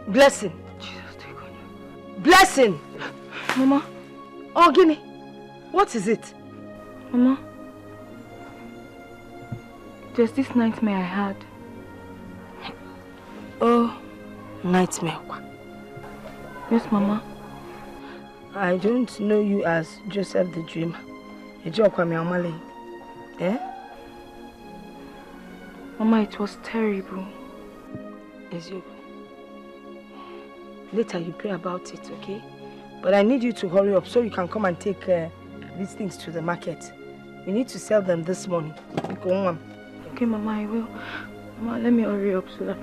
Blessing. Blessing. Mama. Oh, give me. What is it? Mama. There's this nightmare I had. Oh, nightmare. Yes, Mama. I don't know you as Joseph the Dreamer. Eh? Mama, it was terrible. Is you? Later you pray about it, okay? But I need you to hurry up so you can come and take these things to the market. We need to sell them this morning. Go on. Okay, Mama, I will. Mama, let me hurry up so that...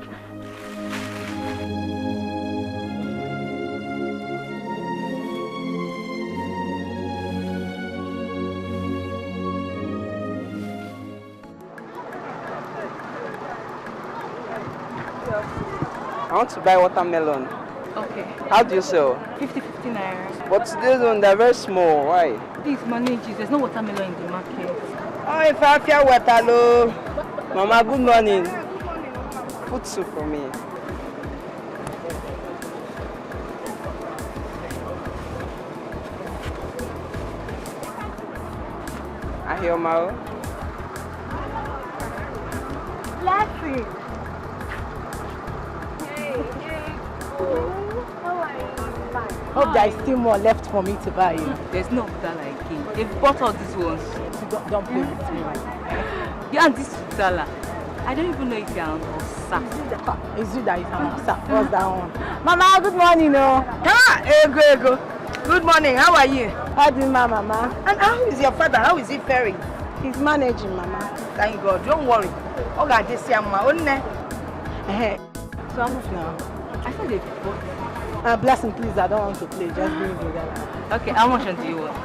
I want to buy watermelon. Okay. How do you sell? 50 naira. But today's one, they're very small. Why? Please manage it. There's no watermelon in the market. Oh, if I feel watermelon. Mama, good morning. Put soup for me. I hear Mao. Blessing. Hope there is still more left for me to buy you. There's no dollar again. They've bought all these ones. Don't play with me. Yeah, and this dollar. I don't even know if you're on or sack. It's you that is on sack. What's that one? Mama, good morning. Ego. Good morning. How are you? How do you, Mama? And how is your father? How is he faring? He's managing, Mama. Thank God. Don't worry. Okay, this is my own. So how much now? I said they bought. Blessing, please. I don't want to play. Just bring me that. Okay, how much do you want?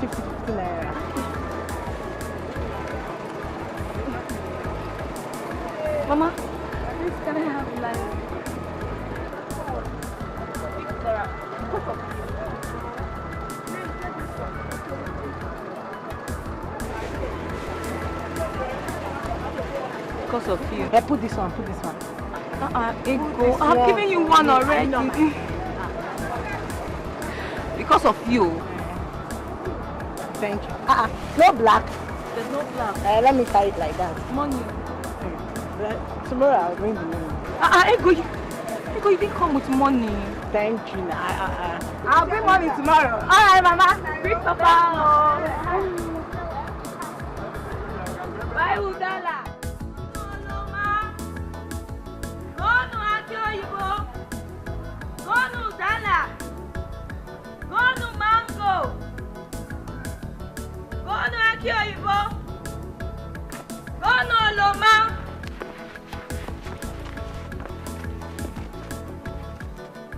50 naira. Mama, please can I have like... Because of you. Hey, put this one. Ego. I've given you one already. Because of you. Thank you. No black. There's no black. Let me tie it like that. Money. Tomorrow I'll bring the money. Ego, you didn't come with money. Thank you. I'll bring money tomorrow. Alright, Mama. Bring Papa. Bye, Udala.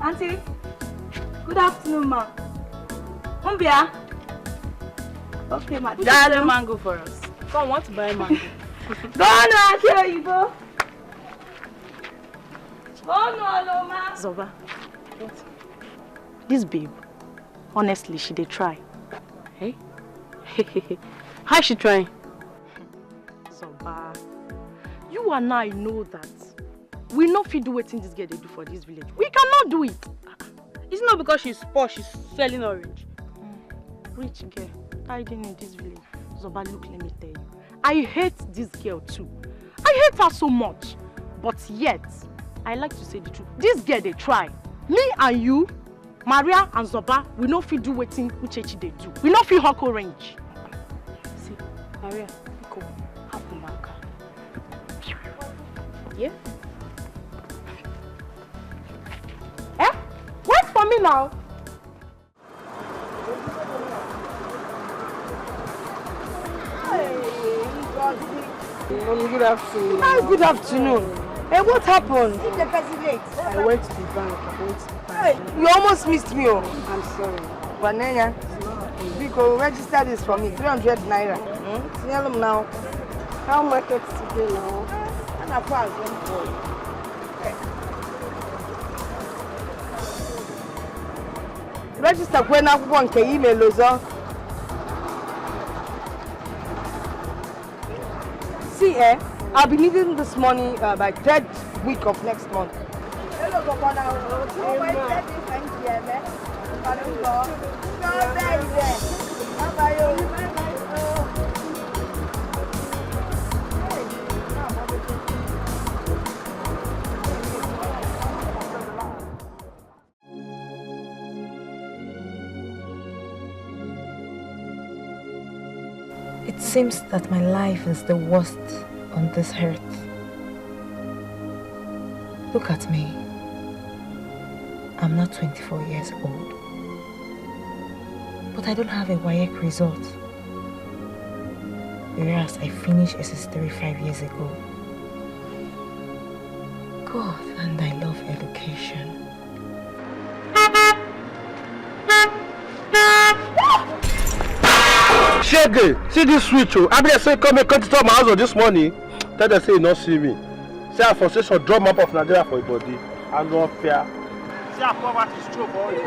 Auntie, good afternoon, ma. Umbia. Okay, ma. That's a mango for us. Come, want to buy mango? Go on, here you go. Oh no, ma. Zoba. What? This babe, honestly, she did try. Hey? How is she trying? Zoba, you and I know that we not fit do wetin this girl they do for this village. We cannot do it. It's not because she's poor, she's selling orange. Rich girl, hiding in this village. Zoba, look, let me tell you. I hate this girl too. I hate her so much. But yet, I like to say the truth. This girl, they try. Me and you, Maria and Zoba, we not fit do wetin Uchechi they do. We not fit hawk orange. See, Maria, go, have the marker. Yeah? Eh? Wait for me now. Good afternoon. Hi, good afternoon. Hey, what happened? I went to the bank. You almost missed me. Oh. I'm sorry. Banana. Because register this for me. 300 naira. Tell them now. How market today now? And I pass them for you. Register when I want to email Lozo. See, I'll be needing this money by 3rd week of next month. It seems that my life is the worst on this earth. Look at me. I'm not 24 years old. But I don't have a Waec result. Whereas I finished SS3 5 years ago. God, and I love education. Shege, see this switch. I mean, I say come and cut it off my house this morning. Tell them say you not see me. Say I frustration drum map of Nigeria for your body. I'm not fair. Say I poverty stroke for you.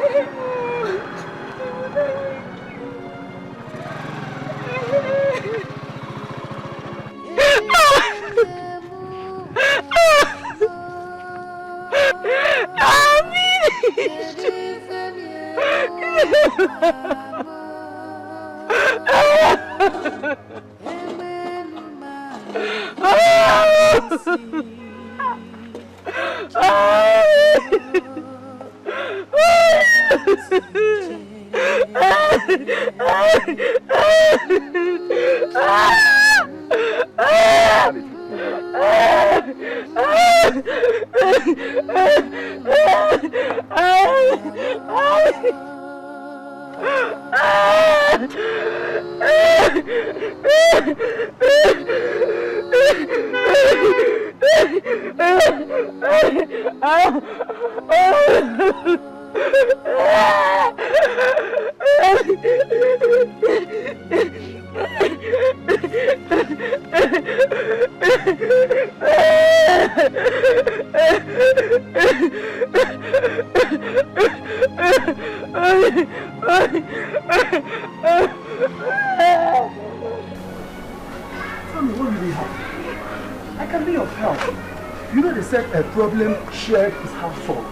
Problem shared is half solved.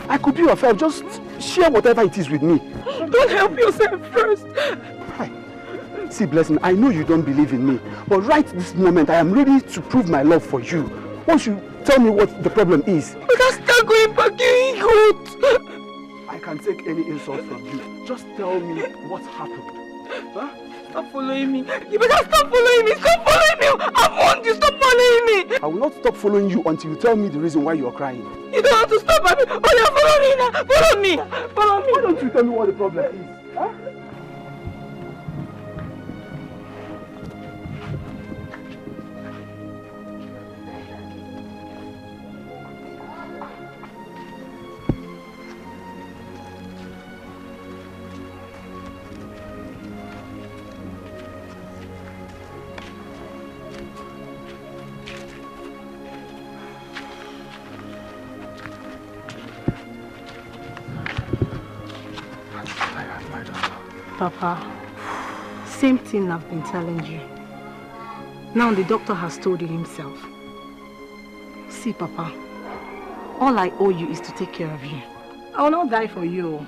I could be your help. Just share whatever it is with me. Don't help yourself first. Hi. See, Blessing, I know you don't believe in me, but right this moment, I am ready to prove my love for you. Once you tell me what the problem is. We can start going back to good. I can take any insult from you. Just tell me what happened. Huh? Stop following me. You better stop following me. Stop following me. I want you. Stop following me. I will not stop following you until you tell me the reason why you are crying. You don't have to stop me. Oh, yeah, follow me now. Follow me. Follow me. Why don't you tell me what the problem is? Huh? Papa, same thing I've been telling you. Now the doctor has told you himself. See, Papa, all I owe you is to take care of you. I will not die for you.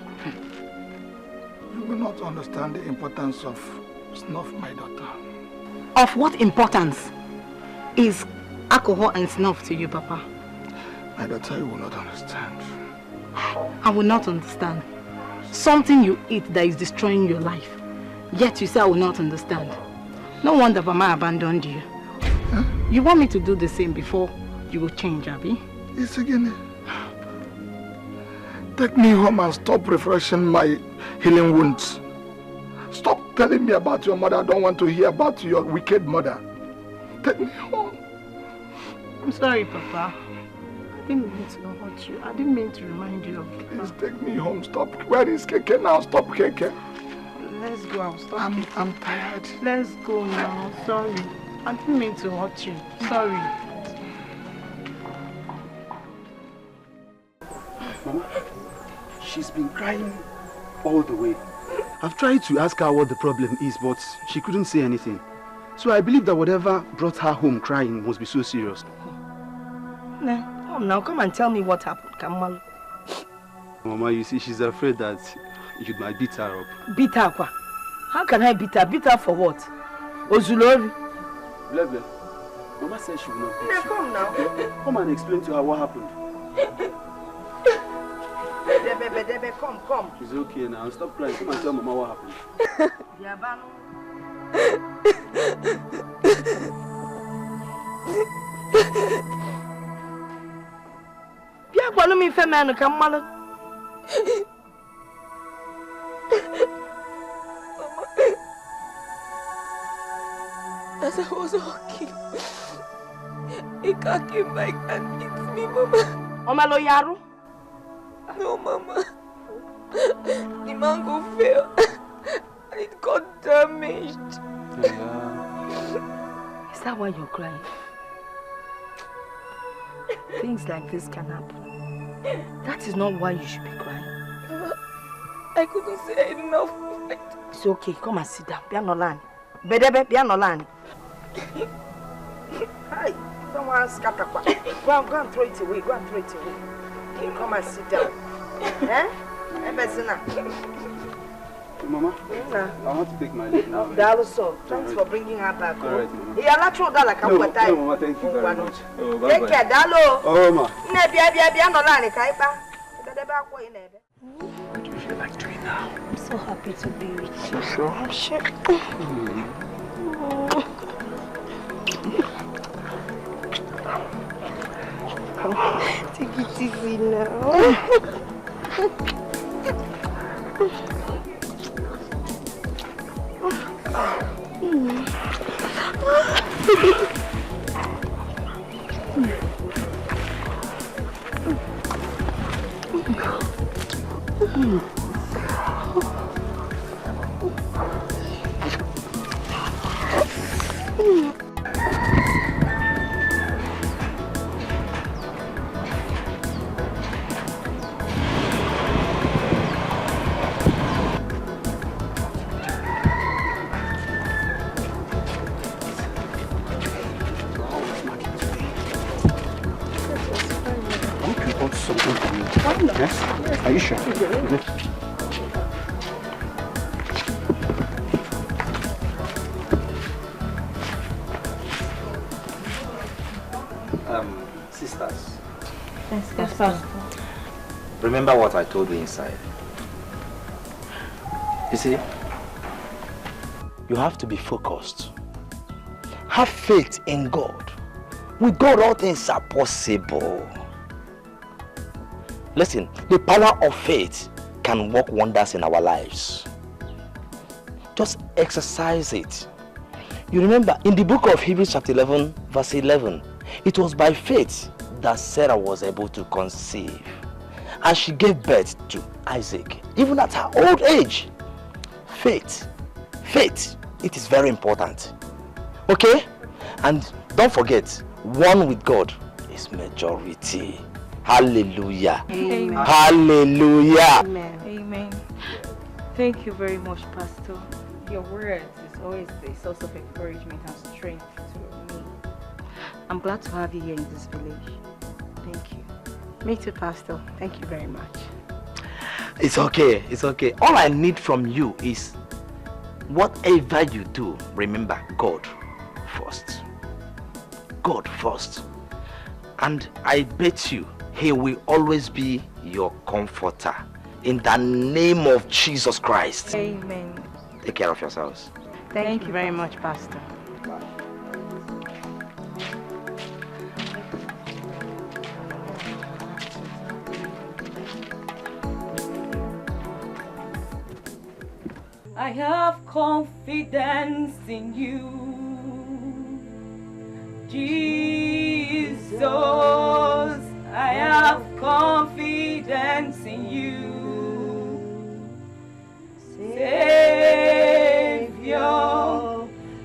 You will not understand the importance of snuff, my daughter. Of what importance is alcohol and snuff to you, Papa? My daughter, you will not understand. I will not understand. Something you eat that is destroying your life. Yet you say I will not understand. No wonder Mama abandoned you. Huh? You want me to do the same before you will change, Abby? Yes, again. Take me home and stop refreshing my healing wounds. Stop telling me about your mother. I don't want to hear about your wicked mother. Take me home. I'm sorry, Papa. I didn't mean to hurt you. I didn't mean to remind you of it. Please take me home. Stop. Where is Keke now? Stop, Keke. Let's go. I'll stop. I'm tired. Let's go now. Sorry. I didn't mean to hurt you. Sorry. Mama, she's been crying all the way. I've tried to ask her what the problem is, but she couldn't say anything. So I believe that whatever brought her home crying must be so serious. Now come and tell me what happened, Kamal. Mama, you see, she's afraid that you might beat her up. Beat her? How can I beat her? Beat her for what? Ozulori? Blebe, Mama said she will not beat you. Come now. Come and explain to her what happened. Bedebe, come. She's okay now. Stop crying. Come and tell Mama what happened. As I was walking, a car came by and hit me, Mama. Omalo Yaro? No, Mama. The mango fell and it got damaged. Is that why you're crying? Things like this can happen. That is not why you should be crying. Mama, I couldn't say enough of it. It's okay. Come and sit down. Piano Bedebe, piano line. Hi. Someone scatter. Go and throw it away. Come and sit down. Eh? Mama, I want to take my leave now. Thanks for bringing her back. All right, Mama. No, Mama, thank you very much. Oh, bye. Take care, Dalo. Oh, Ma. What do you feel like doing now? I'm so happy to be with you. You sure? I'm sure. Take it easy now. Are you sure? Sisters. Yes, Pastor. Remember what I told you inside. You see, you have to be focused. Have faith in God. With God, all things are possible. Listen, the power of faith can work wonders in our lives. Just exercise it. You remember in the book of Hebrews chapter 11, verse 11, it was by faith that Sarah was able to conceive. And she gave birth to Isaac, even at her old age. Faith, it is very important. Okay? And don't forget, one with God is majority. Hallelujah. Amen. Hallelujah. Amen. Thank you very much, Pastor. Your words is always a source of encouragement and strength to me. I'm glad to have you here in this village. Thank you. Me too, Pastor. Thank you very much. It's okay, it's okay. All I need from you is whatever you do, remember God first. God first. And I bet you He will always be your comforter. In the name of Jesus Christ. Amen. Take care of yourselves. Thank you very much, Pastor. I have confidence in you, Jesus. I have confidence in you, Savior.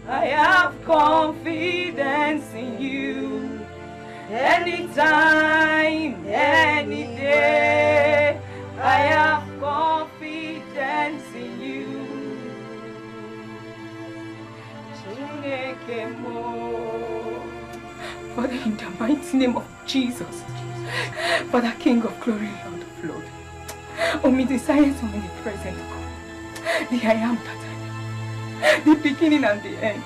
I have confidence in you. Anytime, any day, I have confidence in you. Father, in the mighty name of Jesus, Father, King of glory, Lord of Lord, omniscience, omnipresent God, the I am that I am, the beginning and the end.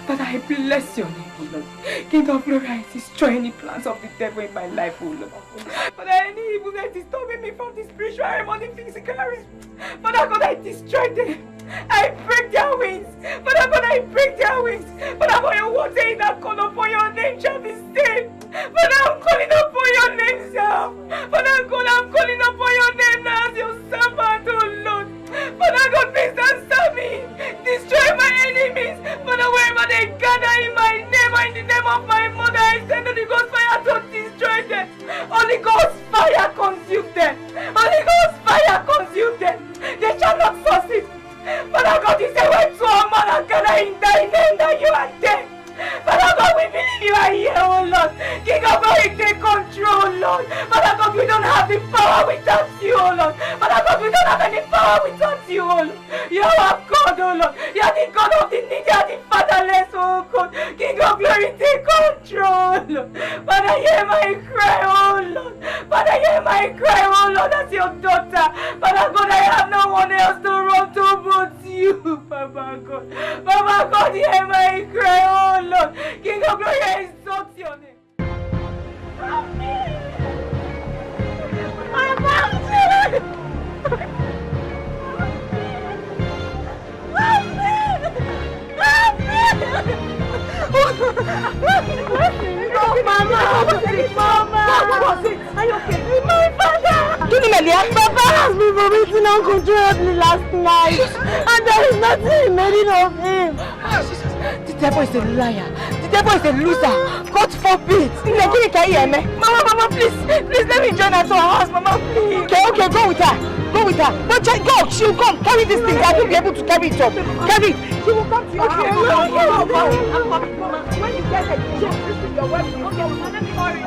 Father, I bless your name, O Lord. King of glory, I destroy any plans of the devil in my life, O Lord. Father, any evil that is stopping me from the spiritual realm or the physical realm, Father God, I destroy them. I break their wings. Father God, I break their wings. Father, for your word saying that call upon your name shall be saved. Father, I'm calling upon your name, sir. Father God, I'm calling upon your name now as your servant, oh Lord. Father God, please answer me. Destroy my enemies. Father, wherever they gather in my name or in the name of my mother, I send the Ghost fire to destroy them. Holy Ghost fire consume them. Holy Ghost fire consume them. They shall not succeed. Father God, you say when two or more are gathered in thy name that you are there. Father God, we believe you are here, oh Lord. King of glory, take control, Lord. Father God, we don't have the power without you, oh Lord. Father God, we don't have any power without you, oh Lord. You are God, oh Lord. You are the God of the needy and the fatherless, oh God. King of glory, take control, Lord. Father, hear my cry, oh Lord. Father, hear my cry, oh Lord, as your daughter. Father God, I have no one else to run to but you, Papa God. Papa God, hear my cry, oh Lord. King of glory, I exalt your name. Mama! What was it? Are you okay? My father! Papa has been vomiting uncontrollably last night, and there is nothing remaining of him. The devil is a liar. The devil is a loser. God forbid. Mama, please let me join her to her house, Mama, please. Okay, go with her. Go with her. No, go. She'll come. Carry this thing. I won't be able to carry it up. Carry it. She will come to you. Okay, I'm coming, Mama. When you get her, this is your wife. Okay, let me hurry.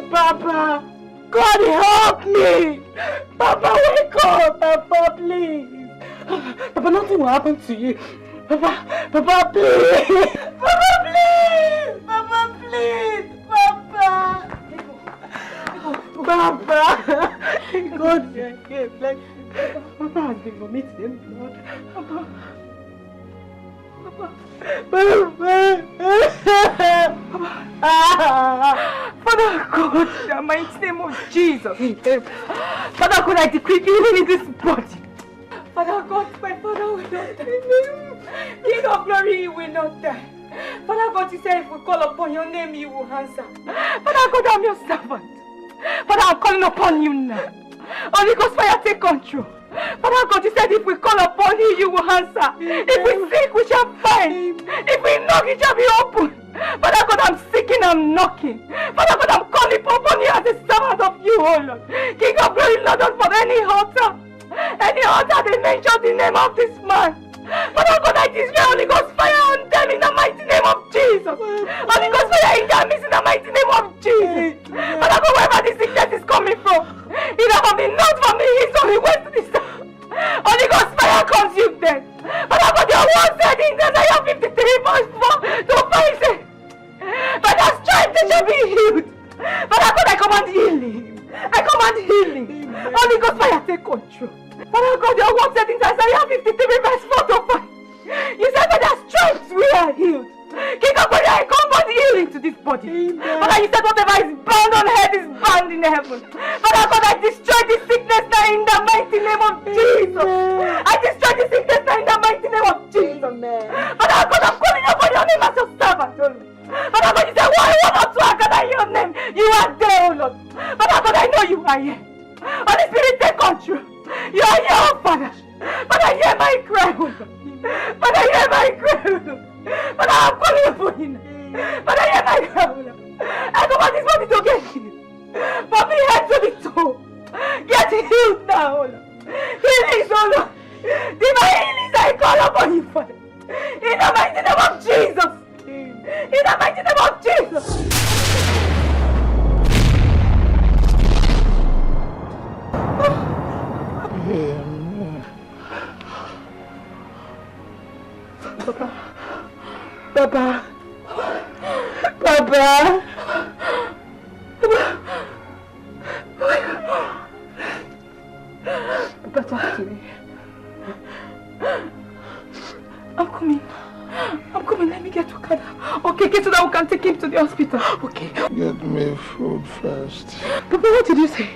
Papa, God help me! Papa, wake up! Papa, please! Papa, nothing will happen to you. Papa, please! Papa, please! Papa, please! Papa! vomiting blood. Papa. Father God, in the mighty name of Jesus. Father God, I decree healing in this body. Father God, my father will not die. King of glory, he will not die. Father God, you said if we call upon your name, you will answer. Father God, I'm your servant. Father, I'm calling upon you now. Holy Ghost fire, take control. Father God, you said if we call upon you, you will answer. If we seek, we shall find. If we knock, it shall be open. Father God, I'm seeking, I'm knocking. Father God, I'm calling upon you as a servant of you, oh Lord. King of glory, Lord, for any altar. Any altar they mention the name of this man. Father God, I destroy Holy Ghost fire on them in the mighty name of Jesus. Holy Ghost fire in their midst in the mighty name of Jesus. Father God, wherever this sickness is coming from, either from the north, from the east, from the west, to the south, Holy Ghost fire consume them. Father God, your word said in Isaiah 53 verse 4 to 5 says, by their strength they shall be healed. Father God, I command healing. I command healing. Holy Ghost fire, take control. Father God, your word said in Isaiah 53 verse 4 to 5. You said by their stripes we are healed. King of glory, I command healing to this body. Father, you said whatever is bound on earth is bound in heaven. Father God, I destroy this sickness now in the mighty name of Jesus. I destroy this sickness now in the mighty name of Jesus. Father God, I'm calling upon your name as your servant, oh Lord. Father God, you said why one or two are gathered in your name? You are there, oh Lord. Father God, I know you are here. Holy Spirit, take control. You are here, oh Father. Father, hear my cry, oh Lord. Father, hear my cry, oh Lord. Father, I'm calling upon you now. Father, hear my cry, oh Lord. I command this body to get healed. From the head to the toe. Get healed now, oh Lord. Healing, oh Lord. Divine healing, I call upon you, Father. In the mighty name of Jesus. In the mighty name of Jesus. Papa. Papa, talk to me. I'm coming. Let me get to Kada. Okay, get so that we can take him to the hospital. Okay. Get me food first. Papa, what did you say?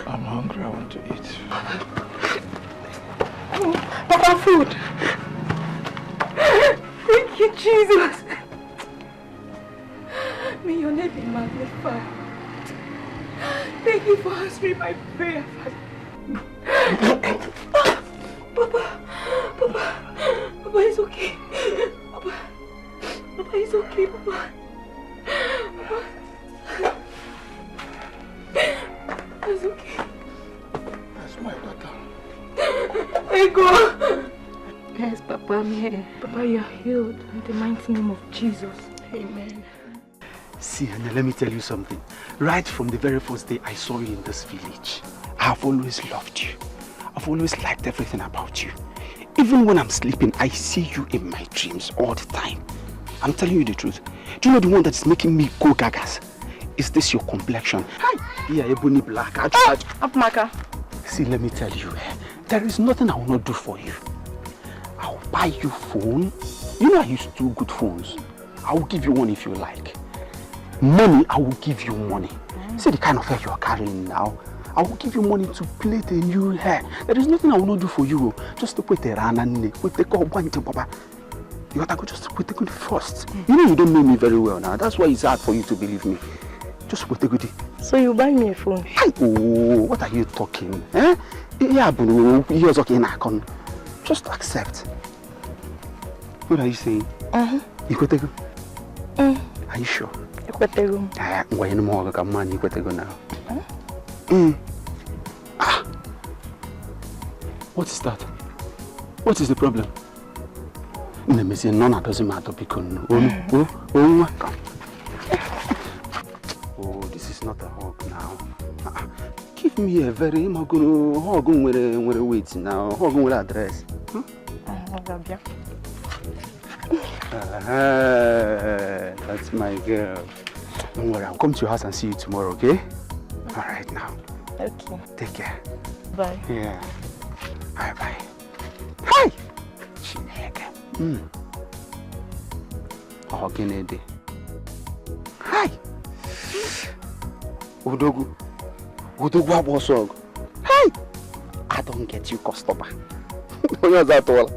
I'm hungry. I want to eat. Papa, food. Thank you, Jesus. May your name be magnified. Thank you for answering my prayer, Father. Papa is okay. Papa is okay, Papa. It's okay. That's my daughter. Ego. Yes, Papa, I'm here. Papa, you are healed in the mighty name of Jesus. Amen. See, Anna, let me tell you something. Right from the very first day I saw you in this village, I've always loved you. I've always liked everything about you. Even when I'm sleeping, I see you in my dreams all the time. I'm telling you the truth. Do you know the one that's making me go gagas? Is this your complexion? Hi! Yeah, ebony black. Maka. See, let me tell you, there is nothing I will not do for you. I'll buy you phone. You know I use 2 good phones. I will give you one if you like. Money, I will give you money. See the kind of hair you are carrying now. I will give you money to plait a new hair. There is nothing I will not do for you. Just to put a rana, put the papa. You have to go just to put the good first. You know you don't know me very well now. That's why it's hard for you to believe me. Just put the goodie. So you buy me a phone? Oh, what are you talking? Yeah, bro. You're talking. Just accept. What are you saying? You could take. Are you sure? You could take. Why no more like money? You could take now. What is that? What is the problem? Let me say, none doesn't matter because oh, this is not a hug now. Give me a very hug with a weight now. Hug with address. That's my girl. Don't worry, I'll come to your house and see you tomorrow, okay? All right now. Okay. Take care. Bye. Yeah. Bye bye. Oh, Kennedy. Hi. Odogu. Odogu abosog. Hi. I don't get you, customer. No, not that all.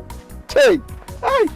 Hey. Hi.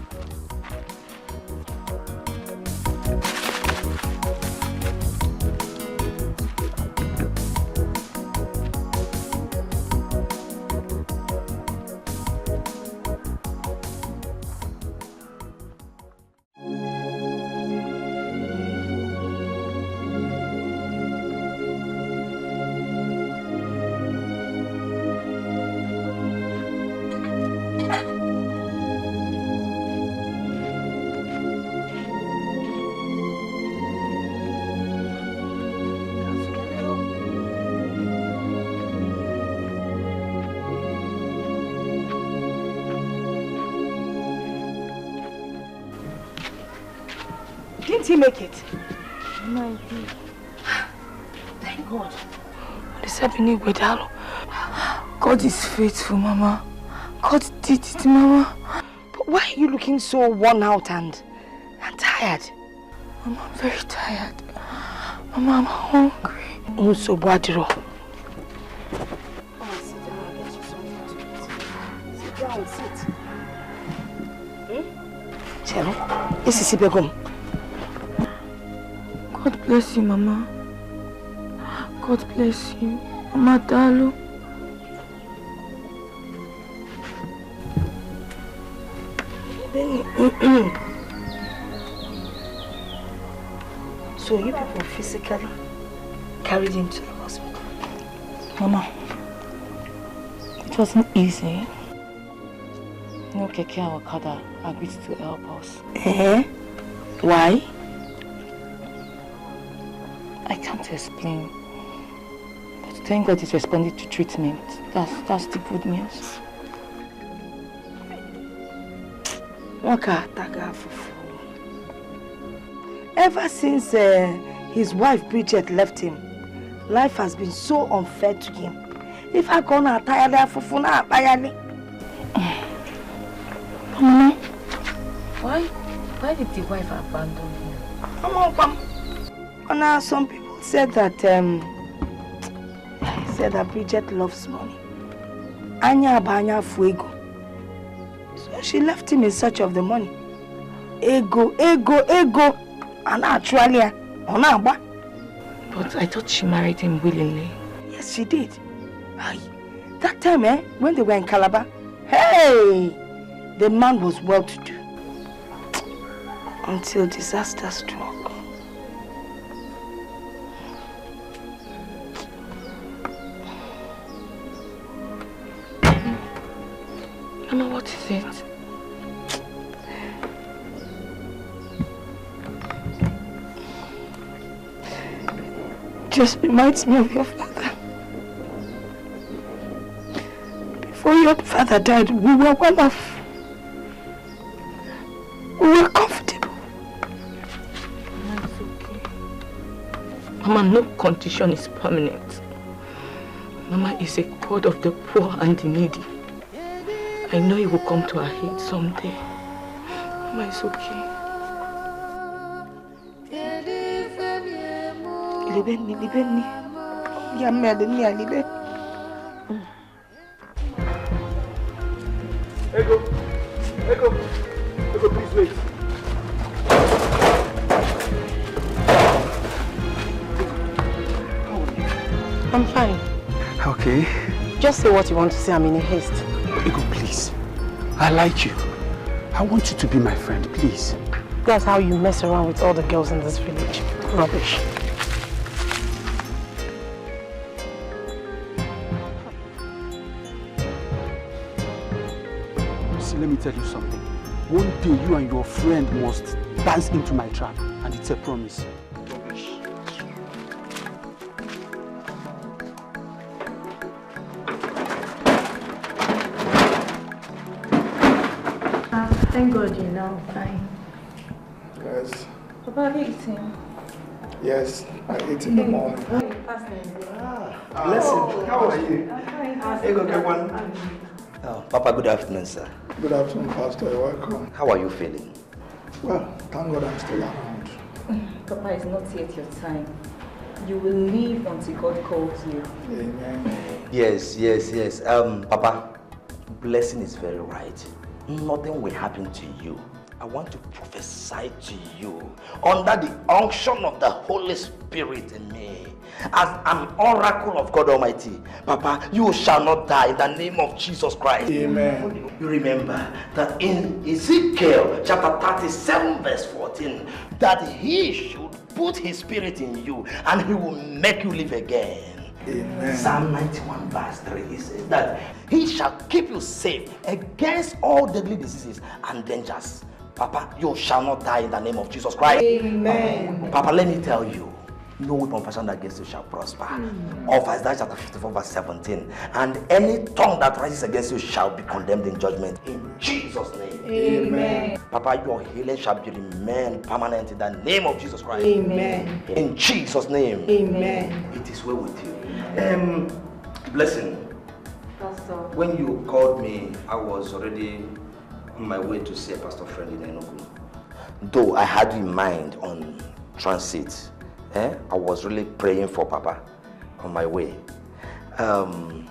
Didn't he make it? No, I did. Thank God. God is faithful, Mama. God did it, Mama. But why are you looking so worn out and tired? Mama, I'm very tired. Mama, I'm hungry. Oh, so Badro. Sit down, sit. Chelo, this is Ibegum. God bless you, Mama. God bless you. Mama Dalu. So you people physically carried him to the hospital? Mama, it wasn't easy. No Keke and Okada agreed to help us. Why? I can't explain. But thank God it responded to treatment. That's the good news. Ever since his wife Bridget left him, life has been so unfair to him. If I go na tired fufuna bayani. Mama, why did the wife abandon him? Some people said that Bridget loves money. Anya banya fuego. So she left him in search of the money. Ego. And actually, but I thought she married him willingly. Yes, she did. That time, when they were in Calabar, hey, the man was well-to-do. Until disaster struck. Mama, what is it? Just reminds me of your father. Before your father died, we were well off. We were comfortable. Mama, it's okay. Mama, no condition is permanent. Mama is a God of the poor and the needy. I know He will come to our aid someday. Mama, it's okay. Libeni. Ego, please wait. I'm fine. Okay. Just say what you want to say. I'm in a haste. Ego, please. I like you. I want you to be my friend, please. That's how you mess around with all the girls in this village. Rubbish. See, let me tell you something. One day you and your friend must dance into my trap, and it's a promise. Thank God you're now fine. Yes. Papa, have you eaten? Yes, I ate in the morning. Blessing. How are you? I'm fine. Ego, get one. Oh, Papa, good afternoon, sir. Good afternoon, Pastor. You're welcome. How are you feeling? Well, thank God I'm still around. Papa, it's not yet your time. You will leave until God calls you. Amen. Yes. Papa, blessing is very right. Nothing will happen to you. I want to prophesy to you under the unction of the Holy Spirit in me. As an oracle of God Almighty, Papa, you shall not die in the name of Jesus Christ. Amen. You remember that in Ezekiel chapter 37 verse 14, that he should put his spirit in you and he will make you live again. Amen. Psalm 91 verse 3, he says that he shall keep you safe against all deadly diseases and dangers. Papa, you shall not die in the name of Jesus Christ. Amen. Papa, let me tell you, no weapon fashioned against you shall prosper. Of Isaiah chapter 54 verse 17. And any tongue that rises against you shall be condemned in judgment. In Jesus' name. Amen. Papa, your healing shall be remain permanent in the name of Jesus Christ. Amen. In Jesus' name. Amen. It is well with you. Blessing. Pastor. When you called me, I was already on my way to see a pastor friend in Enugu. Though I had in mind on transit, I was really praying for Papa on my way. I'm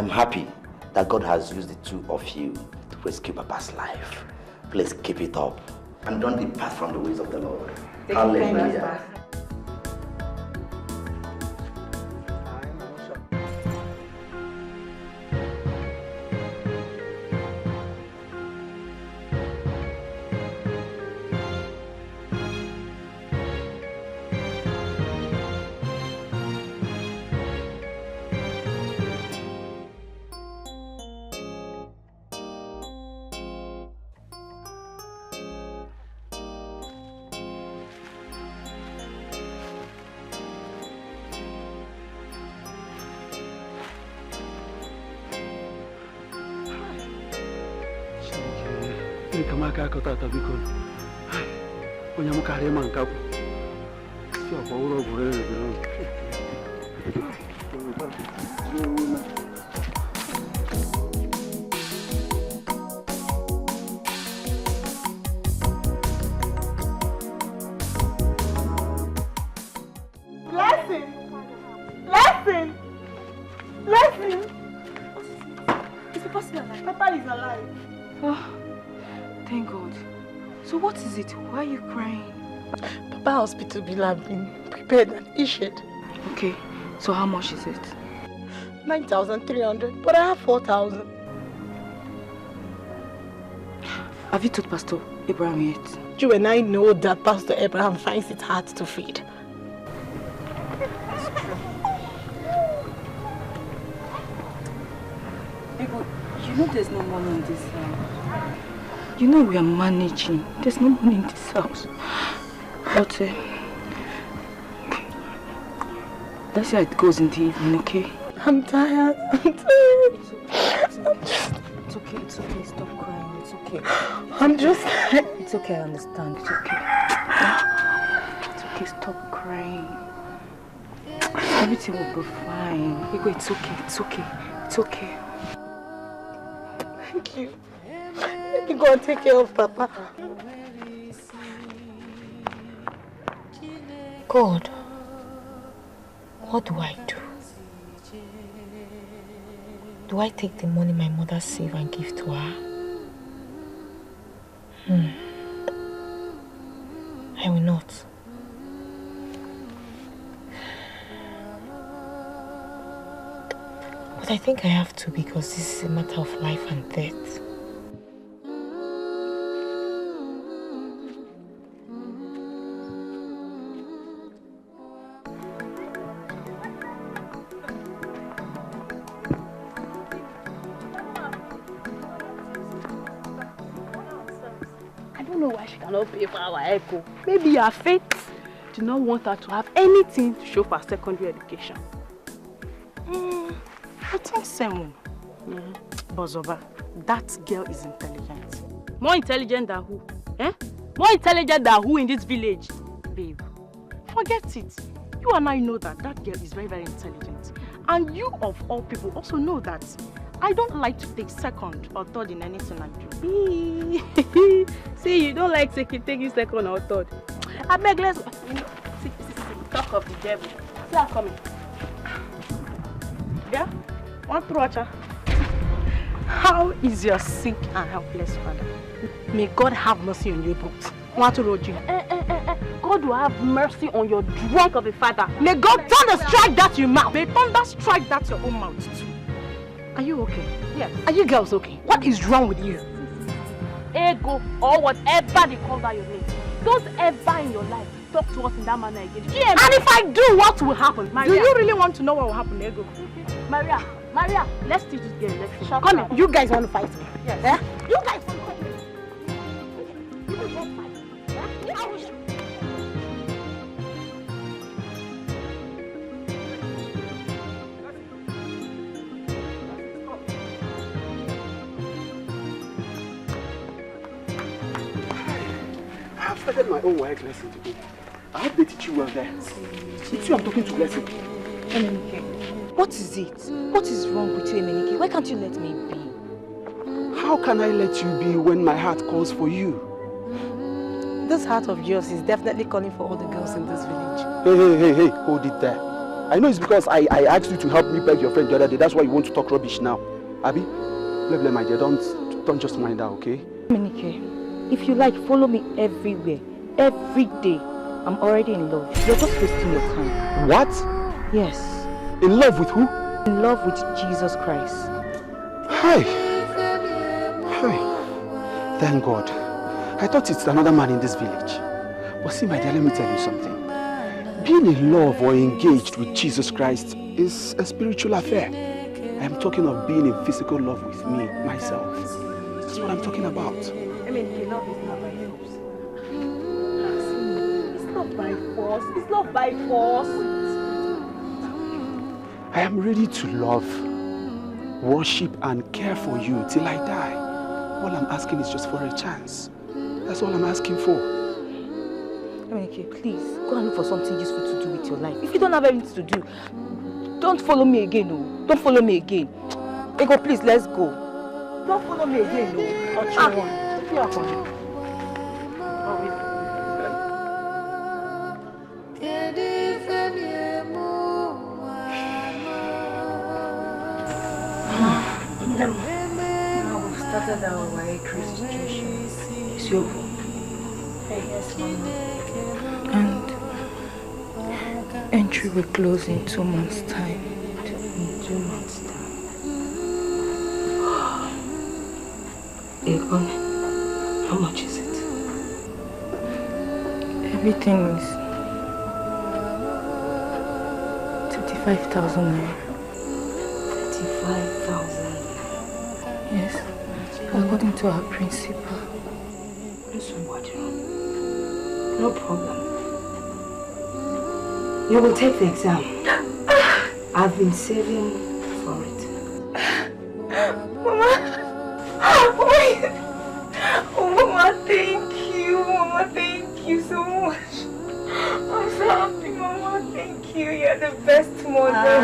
happy that God has used the two of you to rescue Papa's life. Please keep it up and don't depart from the ways of the Lord. Hallelujah. Kamaka kota biko onye mukare manka si obo uro bure Blessing! Is the person alive? Papa is alive. Oh. Thank God. So what is it? Why are you crying? Papa hospital bill have been prepared and issued. Okay, so how much is it? 9,300, but I have 4,000. Have you told Pastor Abraham yet? You and I know that Pastor Abraham finds it hard to feed. But you know there's no money in this house. You know we are managing. There's no money in this house. But let's see how it goes in the evening, okay? I'm tired. It's okay. Stop crying. It's okay. I'm just... It's okay, I understand. It's okay. It's okay, stop crying. Everything will be fine. Ego, it's okay. Thank you. Let me go and take care of Papa. God, what do I do? Do I take the money my mother saved and give to her? I will not. But I think I have to, because this is a matter of life and death. Not pay for our echo. Maybe her fate do not want her to have anything to show for her secondary education. I think same. Bozoba, that girl is intelligent. More intelligent than who? More intelligent than who in this village? Babe, forget it. You and I know that that girl is very, very intelligent. And you of all people also know that I don't like to take second or third in anything I do. See, you don't like taking second or third. I beg, let's go. See, talk of the devil. See her coming. Yeah? Want to watch her? How is your sick and helpless father? May God have mercy on you both. Want to road you? God will have mercy on your drunk of a father. May God thunder strike that your mouth. May thunder strike that your own mouth too. Are you okay? Yes. Are you girls okay? What is wrong with you? Ego or whatever they call that your name. Don't ever in your life talk to us in that manner again. Yeah, and if I do, what will happen? Maria. Do you really want to know what will happen, Ego? Maria, let's teach this game. Let's shut Come in. You guys want to fight me? Yes. Eh? You guys want to fight me? You guys want to fight me? Yeah? I will shoot. I have started my own Waec lesson today. I hope they teach you well there. It's you I'm talking to, lesson. What is it? What is wrong with you, Emenike? Why can't you let me be? How can I let you be when my heart calls for you? This heart of yours is definitely calling for all the girls in this village. Hey, hold it there. I know it's because I asked you to help me beg your friend the other day. That's why you want to talk rubbish now. Abi, bleh, my dear, don't just mind that, okay? Emenike, if you like, follow me everywhere, every day. I'm already in love. You're just wasting your time. What? Yes. In love with who? In love with Jesus Christ. Hi. Thank God. I thought it's another man in this village. But see, my dear, let me tell you something. Being in love or engaged with Jesus Christ is a spiritual affair. I am talking of being in physical love with me, myself. That's what I'm talking about. I mean, love is not by force. It's not by force. It's not by force. I am ready to love, worship and care for you till I die. All I'm asking is just for a chance. That's all I'm asking for. Emenike, please, go and look for something useful to do with your life. If you don't have anything to do, don't follow me again, no. Don't follow me again. Ego, please, let's go. Don't follow me again, no. Touch you one. If you are coming. Now we've started our Waec registration. It's your home. Yes, Mama. And entry will close in 2 months' time. In 2 months' time. Egon, how much is it? Everything is 35,000 naira. 35,000. Yes, according to our principal. No problem. You will take the exam. I've been saving for it. Mama! Wait! Oh, Mama, thank you. Mama, thank you so much. I'm so happy, Mama. Thank you. You're the best mother.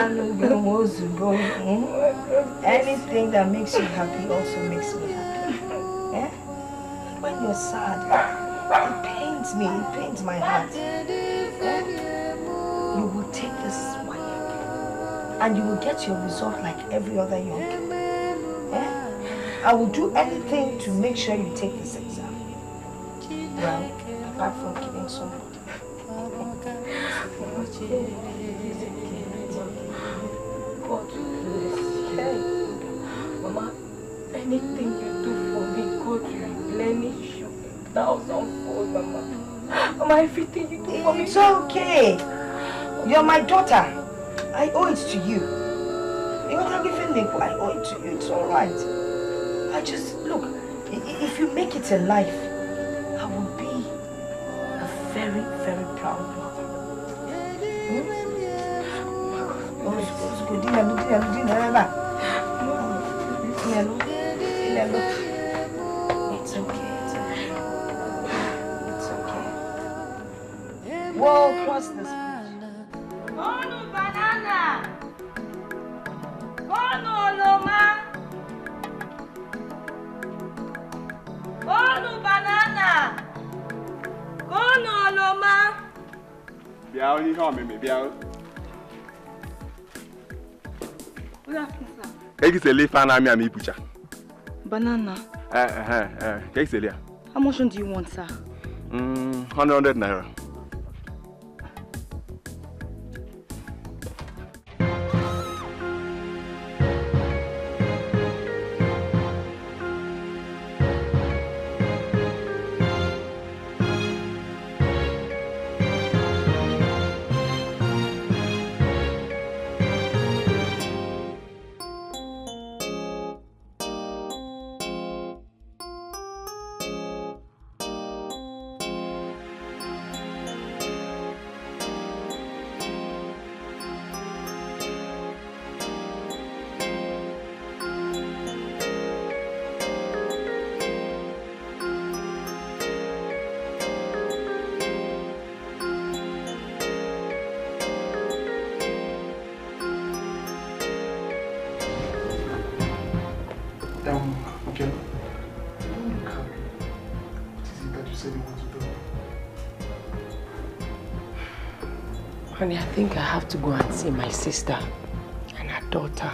Anything that makes you happy also makes me happy. Eh? When you're sad, it pains me, it pains my heart. Eh? You will take this Waec and you will get your result like every other young kid. Eh? I will do anything to make sure you take this exam. Well, apart from killing somebody. God bless you. Mama, anything you do for me, God will replenish you 1,000-fold, Mama. Mama, everything you do for me. It's okay. You're my daughter. I owe it to you. I owe it to you. It's alright. I just, look, if you make it in life, I will be a very, very proud mother. It's okay. We'll cross this bridge. Oh, no, banana! Oh, no, Loma! Yeah, only home maybe. Good afternoon, sir. Kegi se le fan ami ami pucha. Banana. Kegi se le. How much do you want, sir? 100 naira. Okay. Don't look happy. What is it that you said you want to do? Honey, I think I have to go and see my sister and her daughter.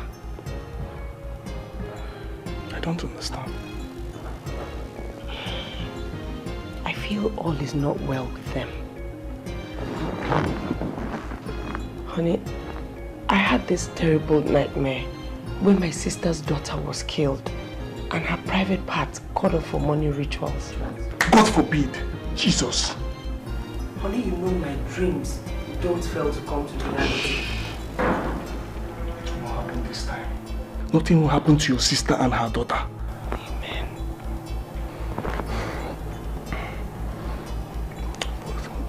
I don't understand. I feel all is not well with them. Honey, I had this terrible nightmare when my sister's daughter was killed and her private parts cut off for money rituals. God forbid! Jesus! Honey, you know my dreams don't fail to come to reality. It will not happen this time. Nothing will happen to your sister and her daughter. Amen.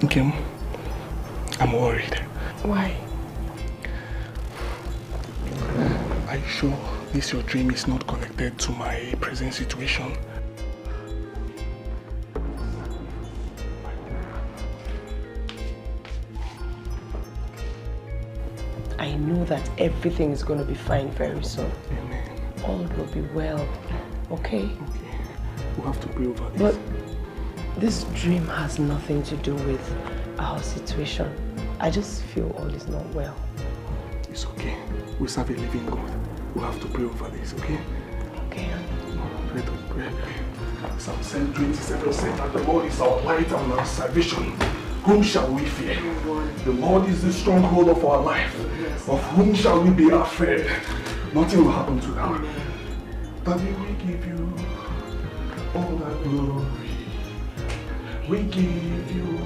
Nkem, I'm worried. Why? Are you sure this your dream is not connected to my present situation? I know that everything is going to be fine very soon. Amen. All will be well, okay? Okay. We'll have to pray over this. But this dream has nothing to do with our situation. I just feel all is not well. It's okay. We serve a living God. We'll have to pray over this, okay? Okay. Let us pray. Psalm 27 says that the Lord is our light and our salvation. Whom shall we fear? The Lord is the stronghold of our life. Of whom shall we be afraid? Nothing will happen to them. Daddy, we give you all the glory. We give you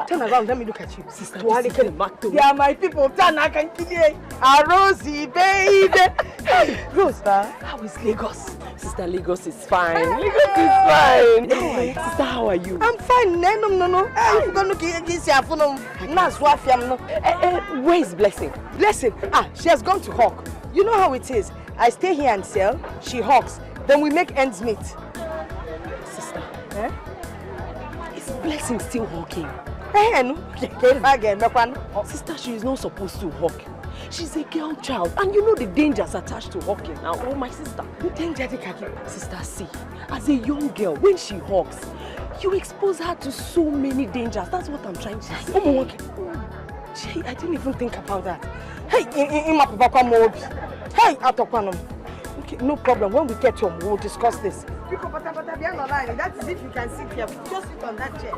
Turn around, let me look at you. Sister, they are my people. Turn, I can kill you. Rosie, baby. Rose, how is Lagos? Sister, Lagos is fine. Lagos is fine. Sister, how are you? I'm fine. No. Where is Blessing? Blessing? She has gone to hawk. You know how it is. I stay here and sell, she hawks. Then we make ends meet. Sister, is Blessing still hawking? Sister, she is not supposed to hawk. She's a girl child, and you know the dangers attached to hawking now. Oh, my sister. The danger, Sister, see, as a young girl, when she hawks, you expose her to so many dangers. That's what I'm trying to say. Gee, I didn't even think about that. Hey, hey, okay, no problem. When we get home, we'll discuss this. That is if you can sit here. Just sit on that chair.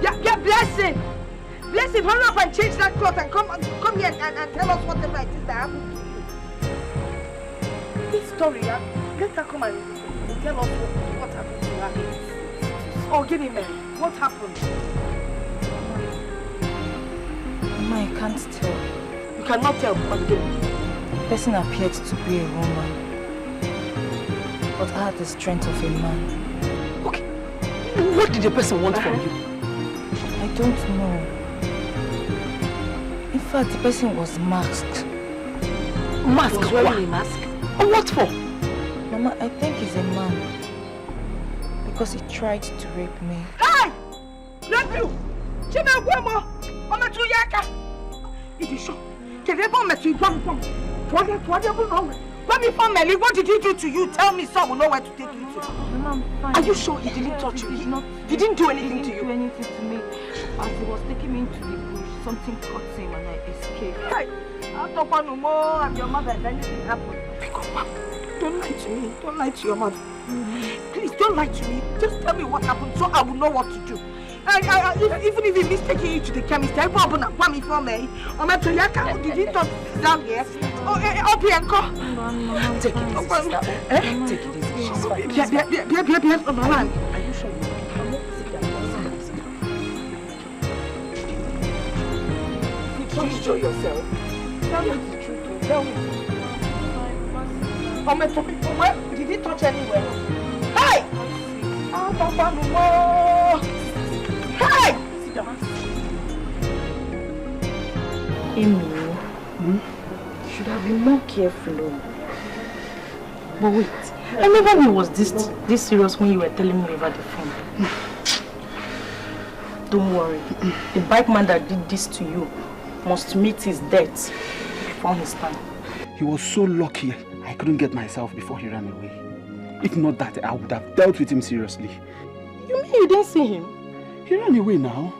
Yeah, Blessing! Blessing, hurry up and change that cloth and come here and tell us whatever it is that happened to you. This story, let her come and tell us what happened to her. Oh, give me a minute. What happened? Mama, I can't tell. You cannot tell because the person appeared to be a woman, but had the strength of a man. Okay. What did the person want from you? I don't know. In fact, the person was masked. Masked? Was wearing a mask? What for? Mama, I think he's a man. Because he tried to rape me. Hey! Let you! Chima Guamo! Ometu Yaka! It is so. What did he do to you? Tell me so, we'll know where to take you to. Mama, I'm fine. Are you sure he didn't touch you? He didn't do anything to you? He didn't do anything to me. As he was taking me into the bush, something caught him and I escaped. Hey! I'll talk on no more and your mother if anything happened. Pick up, Papa. Don't lie to me. Don't lie to your mother. Please, don't lie to me. Just tell me what happened so I will know what to do. Even if he mistaken you to the chemist, I won't open up for me. Did he touch down here? Oh, up here and go. Take it easy, sister. Take it easy. She's fine. Are you sure? Don't show yourself. Tell me the truth. Tell me. Where did he touch anywhere? Hey! Hey! Sit down. Amy, you should have been more careful. But wait, I never knew it was this serious when you were telling me over the phone. Don't worry, the bike man that did this to you must meet his death before his time. He was so lucky I couldn't get myself before he ran away. If not that, I would have dealt with him seriously. You mean you didn't see him? He ran away now.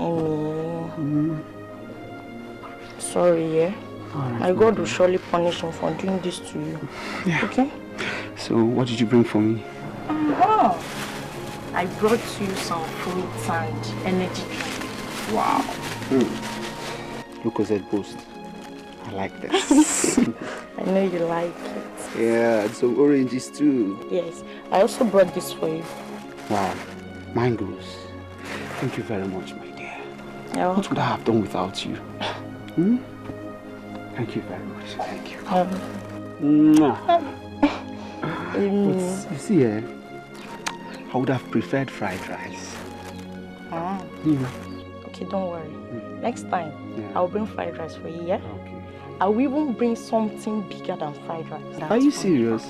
Oh. Sorry, yeah? Right, my God will surely punish him for doing this to you. Yeah. Okay? So, what did you bring for me? I brought you some fruits and energy drink. Wow. Lucozade Boost. I like this. I know you like it. Yeah, and some oranges too. Yes, I also brought this for you. Wow, mangoes. Thank you very much, my dear. What would I have done without you? Thank you very much. Thank you. But you see, I would have preferred fried rice. Okay, don't worry. Next time, I'll bring fried rice for you, yeah? Okay. I'll even bring something bigger than fried rice. Are you serious?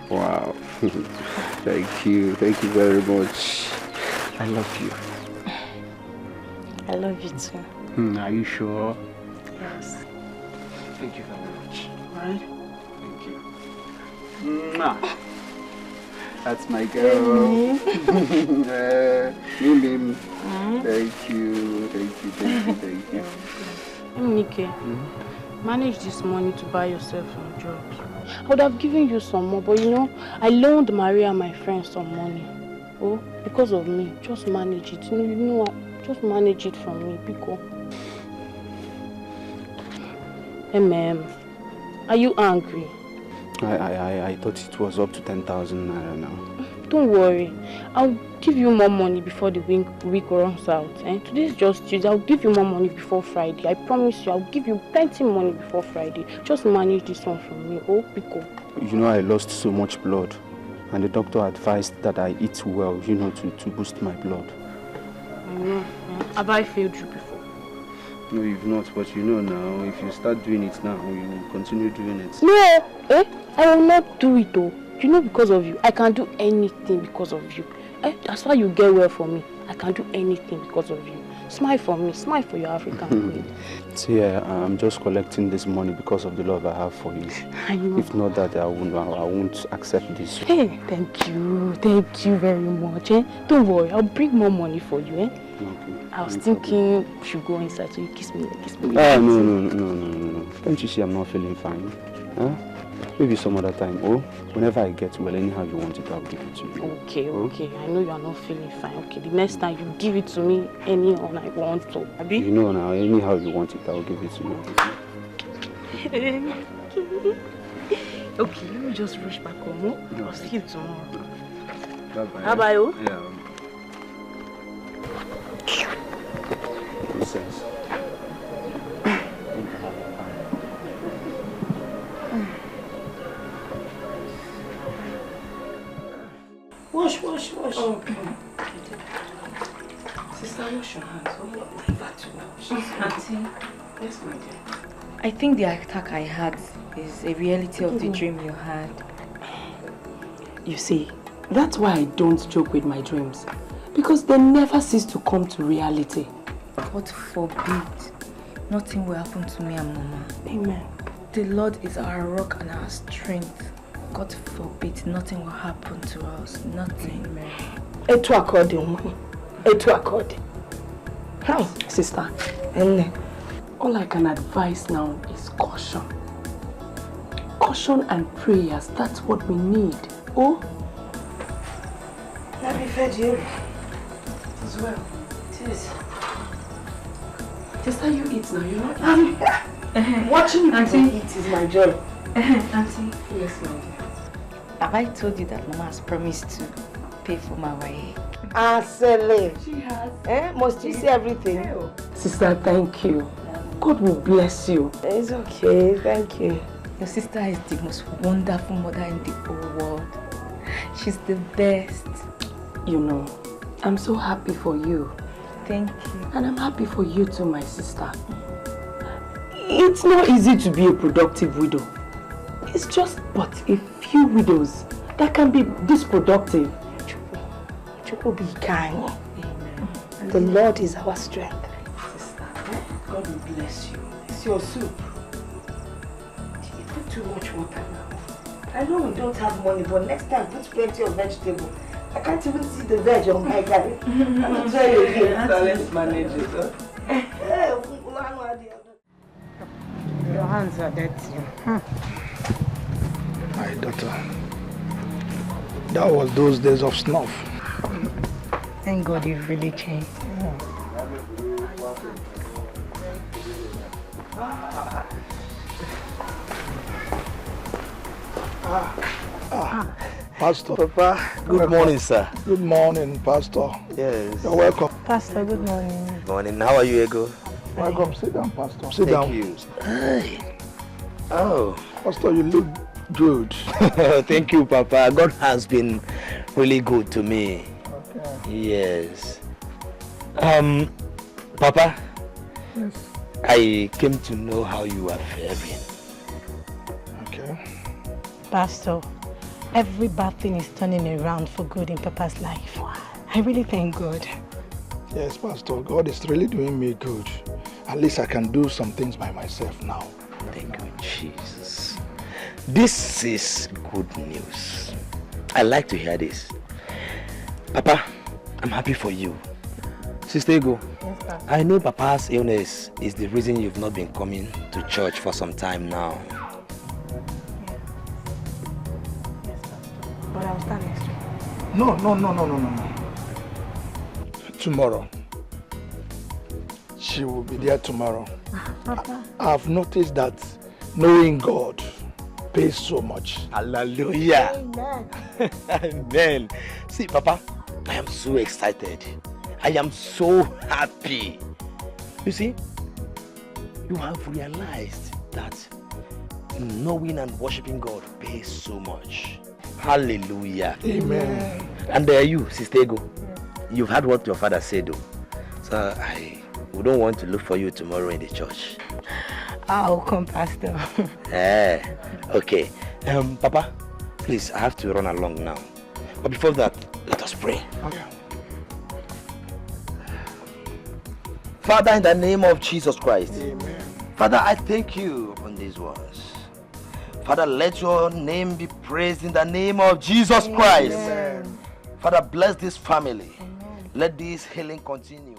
Wow. Thank you very much. I love you. I love you too. Are you sure? Yes. Thank you very much. Alright? Thank you. That's my girl. Mim. Thank you. Nike, manage this money to buy yourself some drugs. I would have given you some more, but you know, I loaned Maria and my friends some money. Oh, because of me, just manage it. You know, just manage it from me, Pico. Are you angry? I thought it was up to 10,000 naira now. Don't worry, I'll give you more money before the week runs out. Today is just Tuesday. I'll give you more money before Friday. I promise you, I'll give you plenty of money before Friday. Just manage this one from me, oh, Pico. You know, I lost so much blood, and the doctor advised that I eat well, you know, to boost my blood. I know. Have I failed you before? No, you've not, but you know now, if you start doing it now, you will continue doing it. No, I will not do it though. You know, because of you, I can do anything because of you. That's why you get well for me. I can do anything because of you. Smile for me, smile for your African queen. See, I'm just collecting this money because of the love I have for you. I know. If not that, I won't accept this. Hey, thank you very much. Don't worry, I'll bring more money for you. Okay. I was thinking we should go inside so you kiss me. No. Don't you see I'm not feeling fine? Huh? Maybe some other time. Oh, whenever I get well, anyhow you want it, I'll give it to you. Okay, okay. I know you are not feeling fine. Okay, the next time you give it to me anyhow I want to. Abi? You know now, anyhow you want it, I'll give it to you. Okay, let me just rush back home. Oh? No. I'll see you tomorrow. Bye-bye. Bye-bye, oh. Yeah. Nonsense. Wash. Oh, okay. Sister, wash your hands. Oh, never to wash. Auntie. Yes, my dear. I think the attack I had is a reality of the dream you had. You see, that's why I don't joke with my dreams. Because they never cease to come to reality. God forbid. Nothing will happen to me and Mama. Amen. The Lord is our rock and our strength. God forbid nothing will happen to us. Nothing. Amen. Etu according. Hi, sister. All I can advise now is caution. Caution and prayers, that's what we need. Oh? Let me fed you. As well. It is. Sister, you eat now, you know? Watching you eat is my joy. Auntie. Yes, my dear. Have I told you that Mama has promised to pay for my Waec? Silly. She has. Must you see everything? Sister, thank you. God will bless you. It's okay, thank you. Your sister is the most wonderful mother in the whole world. She's the best. You know, I'm so happy for you. Thank you. And I'm happy for you too, my sister. It's not easy to be a productive widow. It's just but a few widows that can be this productive. Chukwu be kind. Amen. The Lord is our strength. Sister, God will bless you. It's your soup. You put too much water now. I know we don't have money, but next time put plenty of vegetable. I can't even see the veg on my garden. I'm trying you again. Let's manage it, huh? Your hands are dirty. My daughter, that was those days of snuff. Thank God you've really changed. Pastor. Papa, good morning, sir. Good morning, Pastor. Yes. You're welcome. Pastor, good morning. Good morning. How are you, Ego? Welcome. Sit down, Pastor. Sit Thank down. you. Hey. Oh. Pastor, you look good. Thank you, Papa. God has been really good to me. Okay. Yes. Papa. Yes. I came to know how you are faring. Okay. Pastor, every bad thing is turning around for good in Papa's life. I really thank God. Yes, Pastor. God is really doing me good. At least I can do some things by myself now. Thank you, Jesus. This is good news. I like to hear this. Papa, I'm happy for you. Sister Ego, Yes, Pastor. I know Papa's illness is the reason you've not been coming to church for some time now. But I'll start next week. No. Tomorrow. She will be there tomorrow. Papa. I've noticed that knowing God pays so much. Hallelujah. Amen. Amen. See, Papa, I am so excited. I am so happy. You see, you have realized that knowing and worshiping God pays so much. Hallelujah. Amen. And there you, Sister Ego, you've heard what your father said, though. So we don't want to look for you tomorrow in the church. I'll come, Pastor. Okay. Papa, please, I have to run along now. But before that, let us pray. Okay. Father, in the name of Jesus Christ. Amen. Father, I thank you upon these words. Father, let your name be praised in the name of Jesus Christ. Amen. Father, bless this family. Amen. Let this healing continue.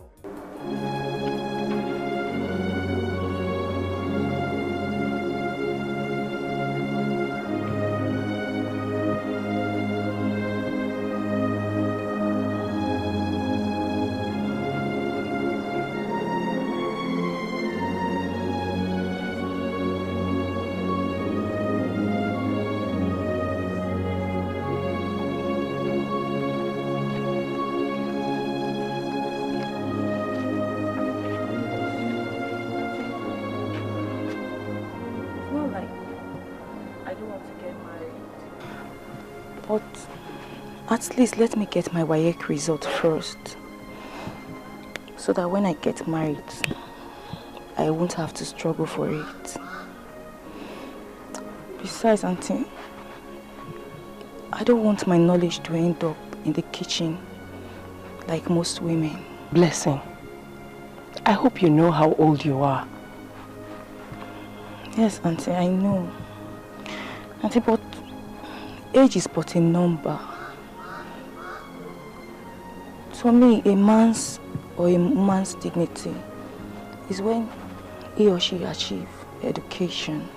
don't want to get married. But at least let me get my Waec result first. So that when I get married, I won't have to struggle for it. Besides, Auntie, I don't want my knowledge to end up in the kitchen like most women. Blessing, I hope you know how old you are. Yes, Auntie, I know. Auntie, but age is but a number. For me, a man's or a woman's dignity is when he or she achieves education.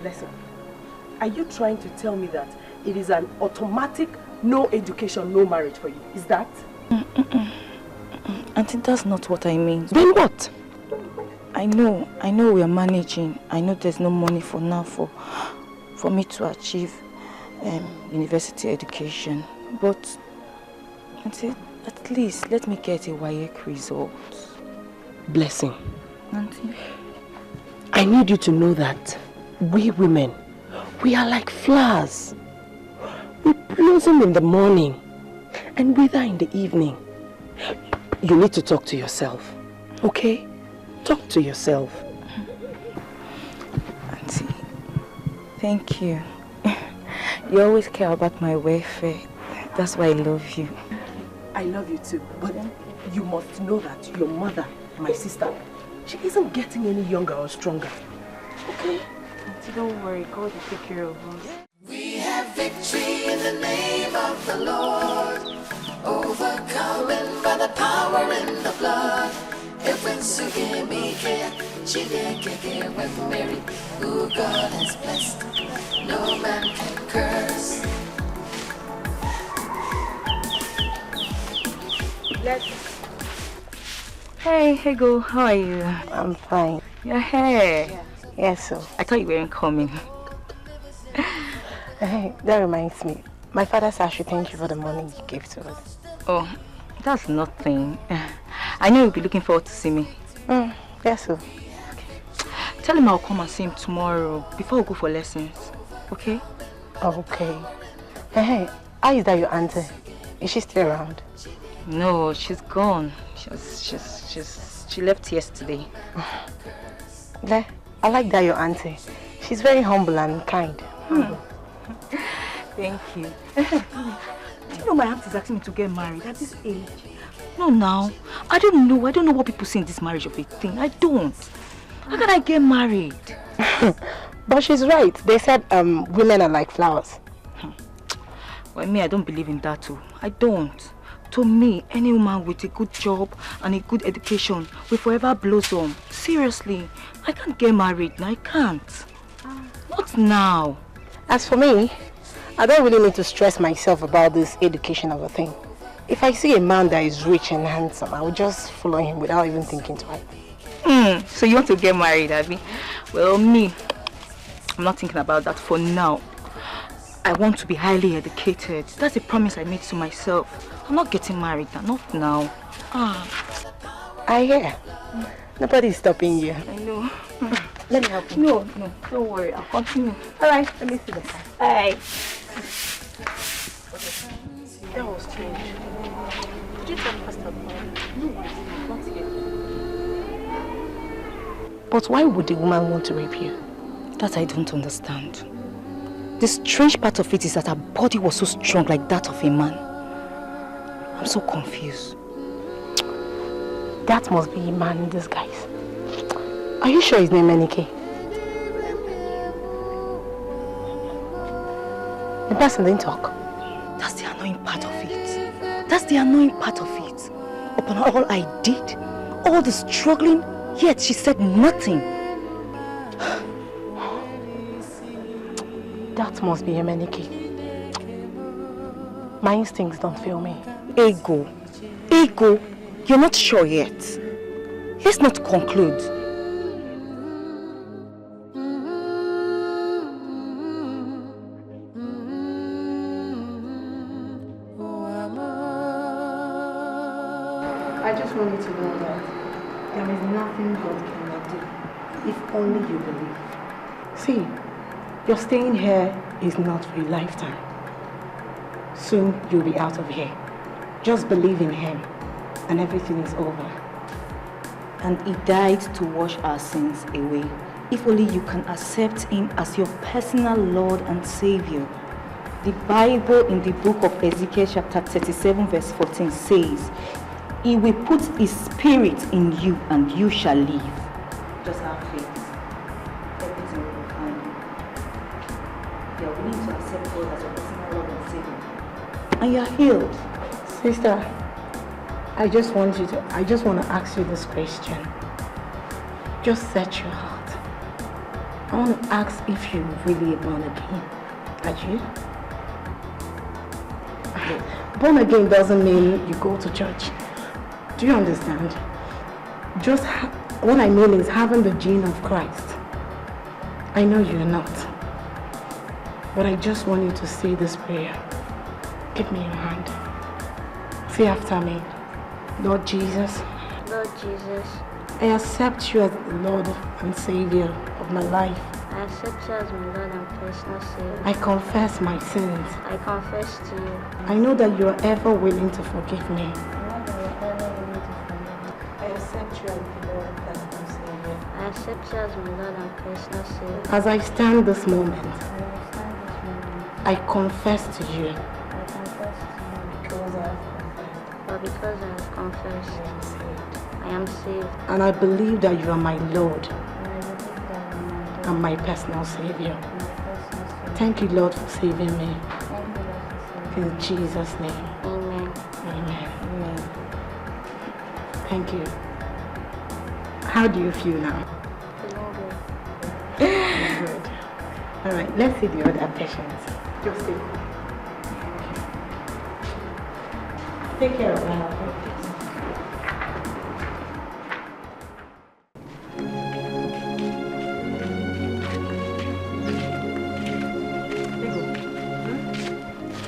Blessing, are you trying to tell me that it is an automatic no education, no marriage for you? Is that? Auntie, that's not what I mean. Then what? I know we are managing. I know there's no money for now for me to achieve university education. But Auntie, at least let me get a Waec result. Blessing, Auntie, I need you to know that we women, we are like flowers. We blossom in the morning and wither in the evening. You need to talk to yourself, okay? Talk to yourself. Auntie, thank you. You always care about my welfare. That's why I love you. I love you too, but you must know that your mother, my sister, she isn't getting any younger or stronger. Okay? Auntie, don't worry. God will take care of us. We have victory in the name of the Lord, overcoming by the power in the blood. With Mary, who God has blessed, no man can curse. Hey, Go, how are you? I'm fine. You're here? Yes, sir. I thought you weren't coming. Hey, that reminds me. My father said I should thank you for the money you gave to us. Oh, that's nothing. I know you'll be looking forward to see me. Yes, sir. Tell him I'll come and see him tomorrow before we go for lessons. Okay? Okay. Hey, how is that your auntie? Is she still around? No, she's gone. She left yesterday. I like that your auntie. She's very humble and kind. Thank you. Do you know my aunt is asking me to get married at this age? No, now. I don't know what people say in this marriage of a thing. I don't. How can I get married? But she's right. They said women are like flowers. Well, me, I don't believe in that too. I don't. To me, any woman with a good job and a good education will forever blossom. Seriously, I can't get married now. I can't. Not now. As for me, I don't really need to stress myself about this education of a thing. If I see a man that is rich and handsome, I will just follow him without even thinking twice. So you want to get married, Abby? Well, me, I'm not thinking about that for now. I want to be highly educated. That's a promise I made to myself. I'm not getting married now, not now. I hear. Nobody's stopping you. I know. Let me help you. No, don't worry. I'll continue. Alright, let me see the car. Bye. That was strange. Did you tell Pastor about it? No, not yet. But why would the woman want to rape you? That I don't understand. The strange part of it is that her body was so strong like that of a man. I'm so confused. That must be a man in disguise. Are you sure his name is Dikeh? The person didn't talk. That's the annoying part of it. That's the annoying part of it. Upon all I did, all the struggling, yet she said nothing. That must be Dikeh. My instincts don't fail me. Ego, you're not sure yet. Let's not conclude. I just want you to know that there is nothing God cannot do, if only you believe. See, Your staying here is not for a lifetime. Soon you'll be out of here. Just believe in him and everything is over. And he died to wash our sins away. If only you can accept him as your personal Lord and Savior. The Bible in the book of Ezekiel chapter 37 verse 14 says, he will put his spirit in you and you shall live. Just have faith. Everything will be fine. You are willing to accept God as your personal Lord and Savior. And you are healed. Sister, I just want to ask you this question. Just search your heart. I want to ask if you're really born again. Are you? Born again doesn't mean you go to church. Do you understand? Just what I mean is having the gene of Christ. I know you're not. But I just want you to say this prayer. Give me your hand. Say after me. Lord Jesus. Lord Jesus. I accept you as the Lord and Savior of my life. I accept you as my Lord and personal Savior. I confess my sins. I confess to you. I know that you are ever willing to forgive me. I know that you are ever willing to forgive me. I accept you as the Lord and personal Savior. I accept you as my Lord and personal Savior. As I stand this moment, I confess to you. I confess to you. Because I have confessed. But because I have confessed, I am saved. And I believe that you are my Lord and my personal Savior. Thank you, Lord, for saving me. In Jesus' name. Amen. Amen. Amen. Thank you. How do you feel now? Feeling good. Good. All right, let's see the other patients. Just stay. Take care of her.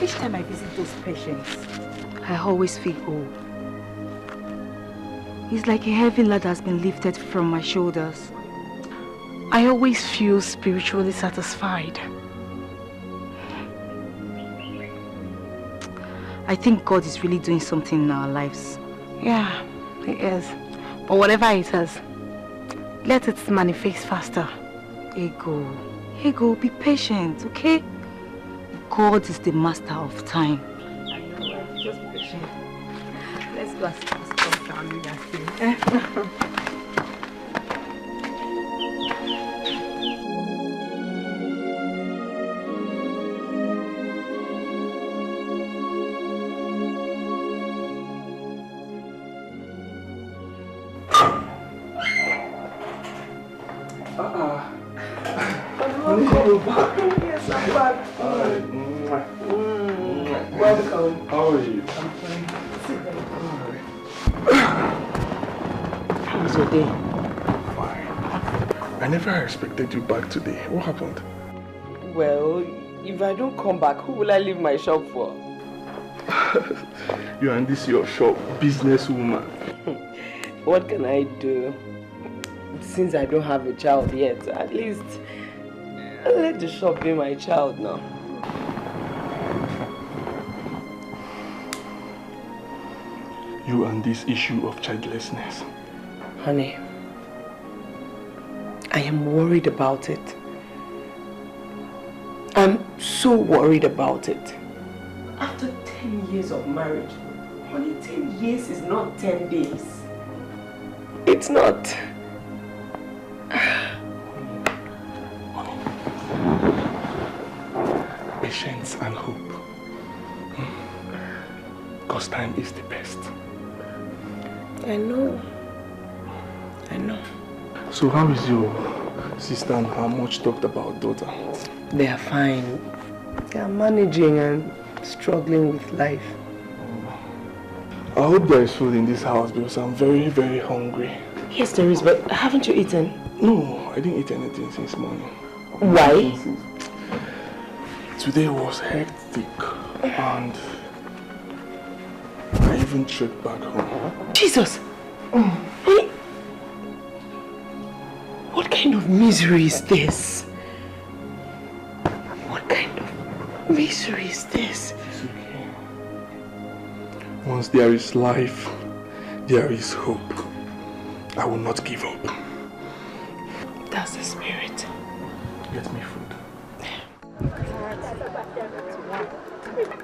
Each time I visit those patients, I always feel whole. It's like a heavy load has been lifted from my shoulders. I always feel spiritually satisfied. I think God is really doing something in our lives. Yeah, He is. But whatever it is, let it manifest faster. Ego, be patient, okay? God is the master of time. I know, just patient. Let's go as family and see. Yes, I'm back. Welcome. How are you? I'm fine. How was your day? Fine. I never expected you back today. What happened? Well, if I don't come back, who will I leave my shop for? You and this your shop, businesswoman. What can I do? Since I don't have a child yet, at least let the shop be my child now. You and this issue of childlessness. Honey, I am worried about it. I'm so worried about it. After 10 years of marriage, only 10 years is not 10 days. It's not. Patience and hope. Because time is the best. I know. So how is your sister and her much talked about daughter? They are fine. They are managing and struggling with life. I hope there is food in this house because I'm very, very hungry. Yes, there is, but haven't you eaten? No, I didn't eat anything since morning. Why? Today was hectic and I even trekked back home. Jesus! What kind of misery is this? misery is this? It's okay. Once there is life, there is hope. I will not give up. That's the spirit. Get me food.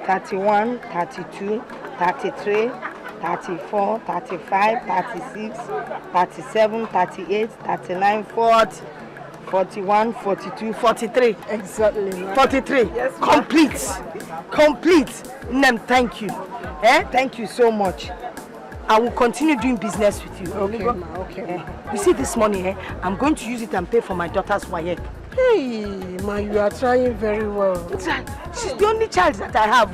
31, 32, 33, 34, 35, 36, 37, 38, 39, 40, 41, 42, 43. Exactly. 43. Yes, complete. Complete. Nem, thank you. Thank you so much. I will continue doing business with you. Okay, ma, okay. You see this money, I'm going to use it and pay for my daughter's Waec. Hey, ma, you are trying very well. She's the only child that I have,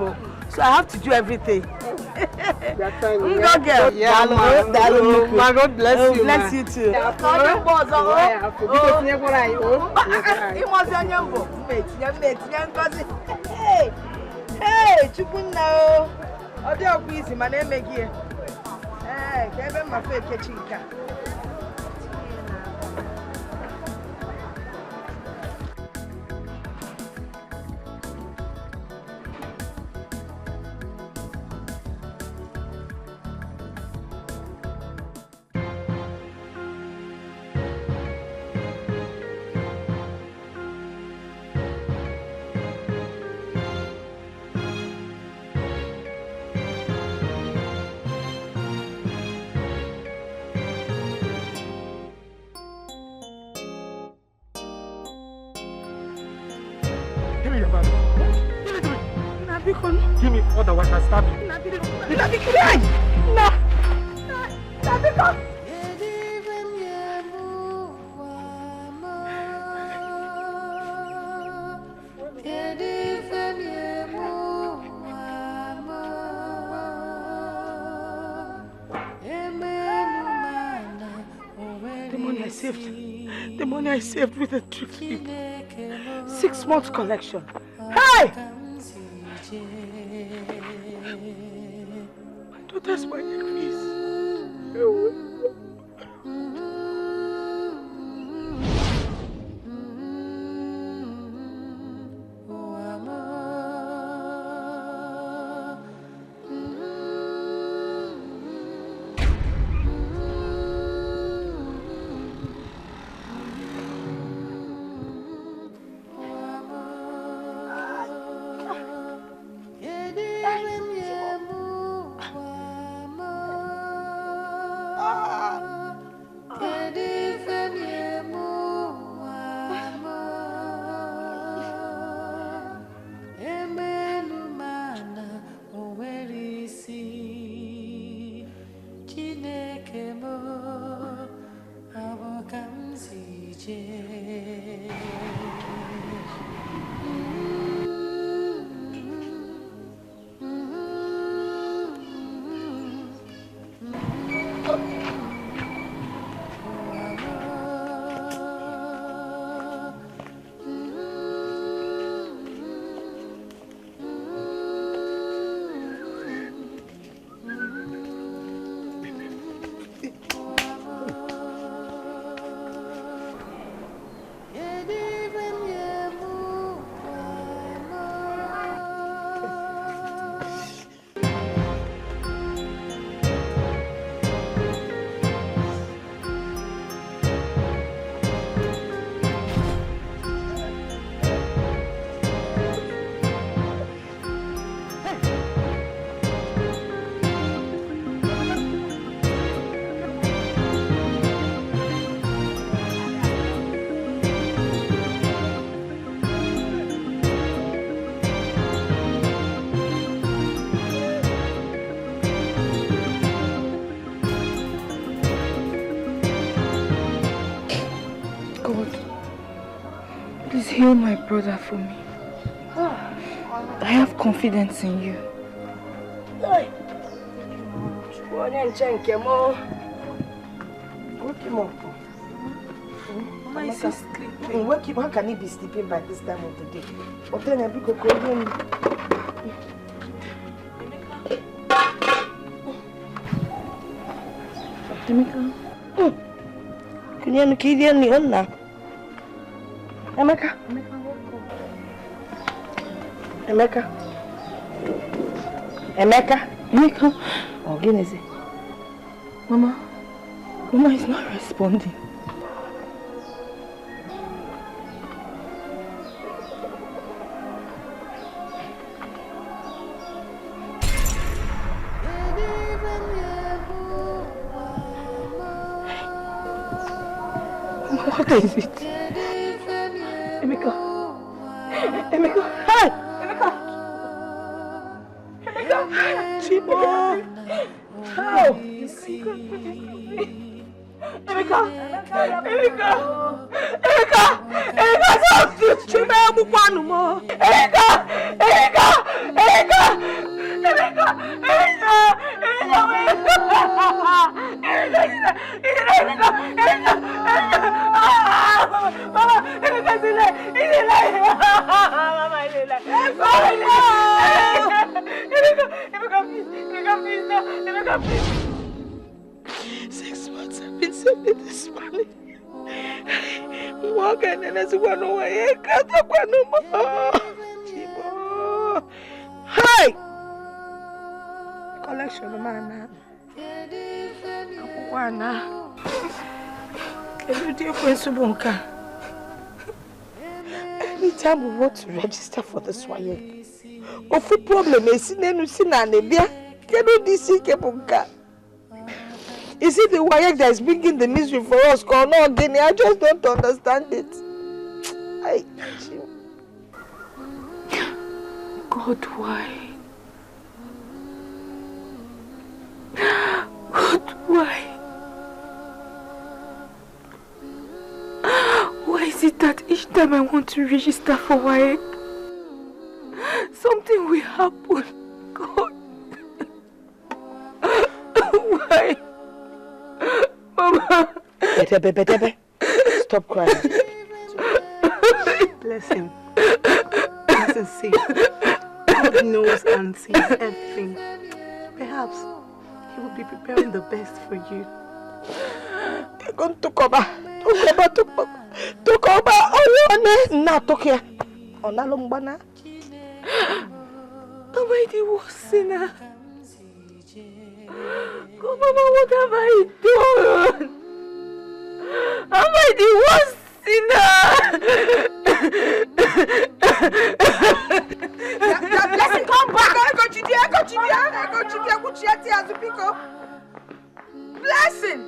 so I have to do everything. You are trying. Go girl. Yeah, ma, God bless you. Bless you too. Hey, Chupunna. Odo busy, my name again. Hey, Kevin, my fake chica. Give me all the water, stab me. The money I saved with the thrift people. 6 months collection. Hey! My daughter's my fees. Heal my brother for me. I have confidence in you. Wake him up. Mama is sleeping. Wake him. How can he be sleeping by this time of the day? Emeka. Emeka? Oh, Guinnessy. Mama is not responding. What is it? Emeka! Hey! Emeka! Chibo! How? Emeka! Talk to Chibo Mukwanu mo! Emeka! Please. 6 months I've been sending this money. What can I do? Hi! Collection, man. Anytime we want to register for this Waec, of the problem is in is it the Waec that is bringing the misery for us? I just don't understand it. God, why? God, why? Why is it that each time I want to register for Waec, something will happen? God. Why? Mama. Bebe. Stop crying. Bless him. Bless him, see. God knows and sees everything. Perhaps he will be preparing the best for you. You're going to come back. Am I the worst sinner? God, Mama, what have I done? Am I the worst sinner? Blessing, come back! Blessing!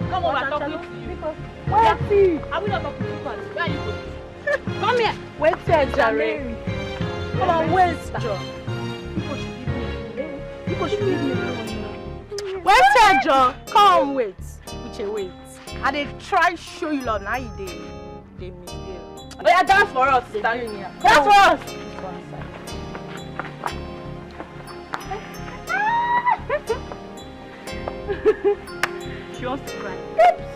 Come on, I'm talking to you. Where is he? I will not talk to you. Where are you going? Come here. Wait till Jerry. Come on, where's John? People should leave me alone. Wait till John. Come, wait. Wait. And they try show you love. Now they misbehave. Oh yeah, dance for us. Standing here. Dance for us. She wants to cry. Oops.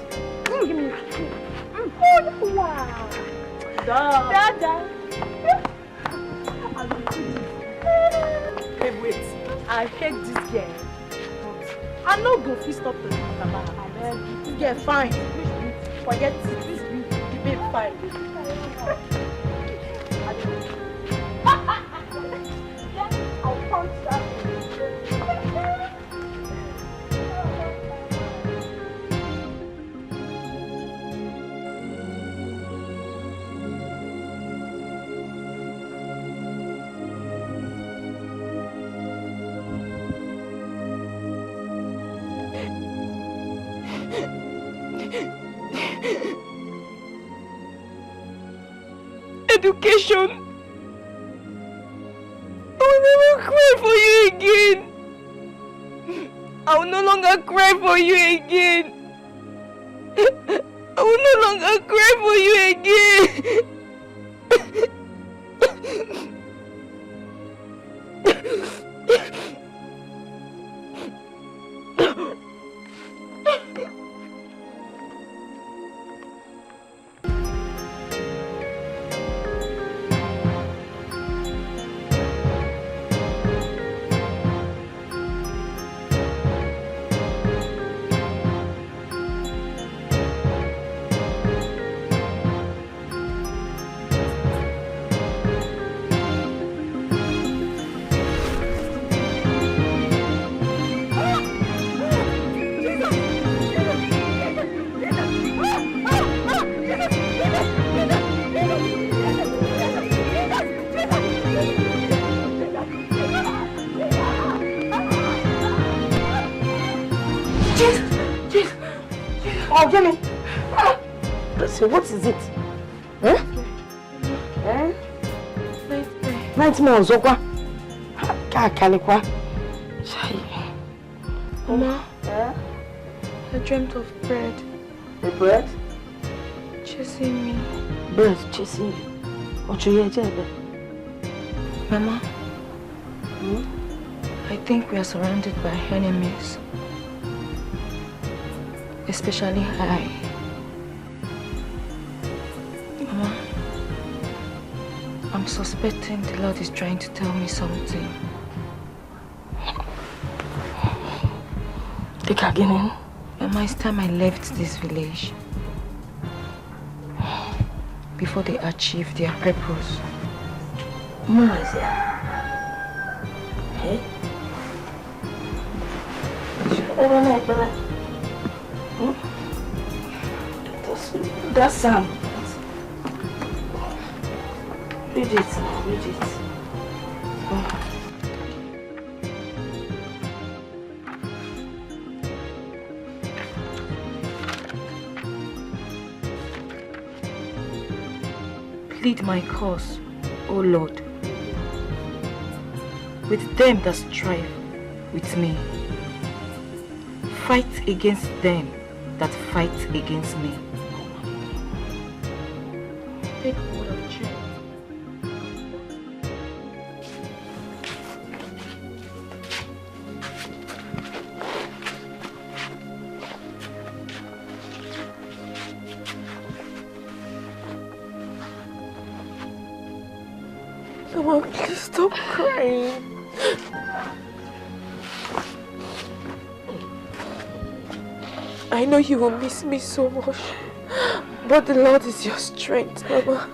Give me a Oh, wow. Dada. Hey, wait. I hate this girl. I'm not going to stop the matter. This girl fine. Forget it. This babe fine. I'll punch that. Education. I will never cry for you again. I will no longer cry for you again. I will no longer cry for you again. Jimmy. So what is it? Eh? Eh? Nightmare Zokwa. Kalikwa. Mama. I dreamt of bread. The bread? Chasing me. Bread chasing you. What you hear, Mama. I think we are surrounded by enemies. Especially I. Mama, I'm suspecting the Lord is trying to tell me something. Dikeh again. Mama, it's time I left this village before they achieve their purpose. Hey? That's Sam. Read it. Read it. Plead my cause, O Lord, with them that strive with me. Fight against them that fight against me. Take hold of chair. Mama, please stop crying. I know you will miss me so much, but the Lord is your strength, Mama.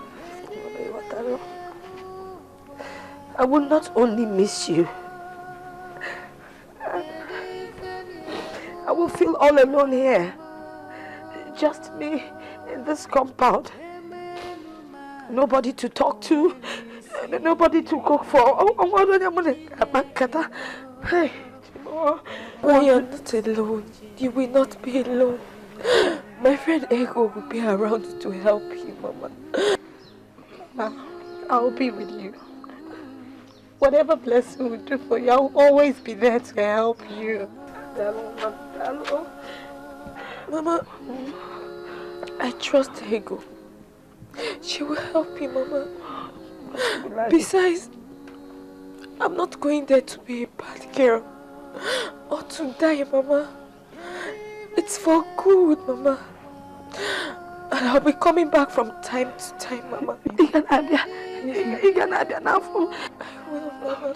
I will not only miss you, I will feel all alone here. Just me in this compound. Nobody to talk to, nobody to cook for. Hey, when you're not alone, you will not be alone. My friend Ego will be around to help you, Mama. I'll be with you. Whatever blessing we do for you, I'll always be there to help you. Mama, I trust Ego. She will help you, Mama. Besides, I'm not going there to be a bad girl or to die, Mama. It's for good, Mama. And I'll be coming back from time to time, Mama. I will, Mama.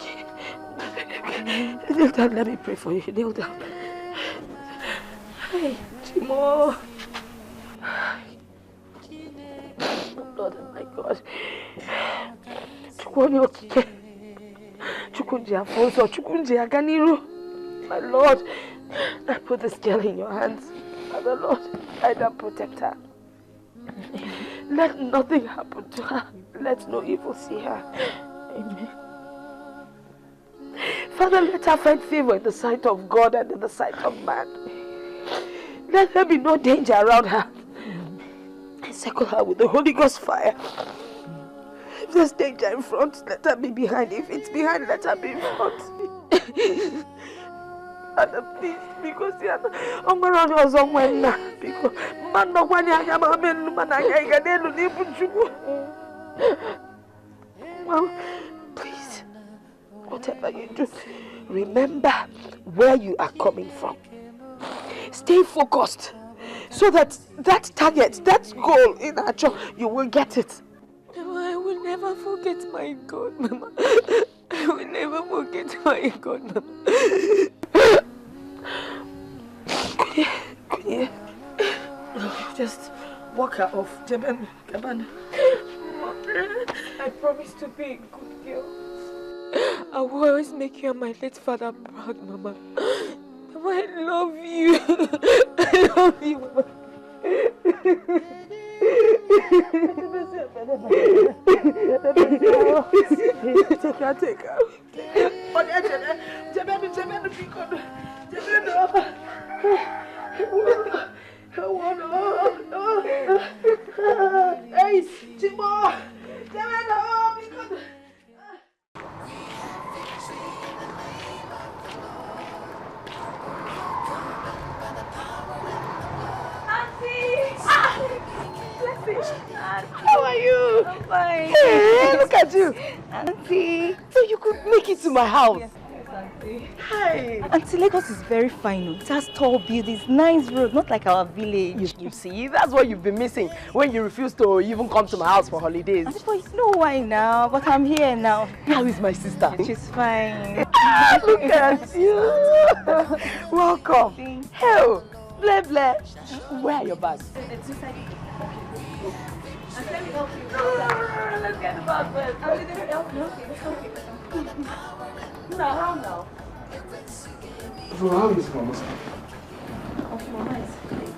Kneel down, let me pray for you. Kneel down. Hey, Timo. Lord, my God. My Lord, I put this girl in your hands. Father Lord, guide and protect her. Let nothing happen to her. Let no evil see her. Amen. Father, let her find favor in the sight of God and in the sight of man. Let there be no danger around her. Encircle her with the Holy Ghost fire. If there's danger in front, let her be behind. If it's behind, let her be in front. Father, please, because I'm around your song when because man no one well, please, whatever you do, remember where you are coming from. Stay focused so that target, that goal in our job, you will get it. Mama, I will never forget my God, Mama. I will never forget my God, Mama. Just walk her off. I promise to be a good girl. I will always make you and my late father proud, Mama. Mama, I love you. I love you, Mama. Take her. fine. Hey, look at you. Auntie. So you could make it to my house. Yes, Auntie. Hi. Auntie, Lagos is very fine. It has tall buildings, nice roads, not like our village. You see, that's what you've been missing when you refuse to even come to my house for holidays. Auntie, but you know why now? But I'm here now. How is my sister? She's fine. Look at you. Welcome. Hell, blah blah. Where are your bags? It's inside. Let's get the bag first. Let me help you. Now. So how is Mama? Mama is great.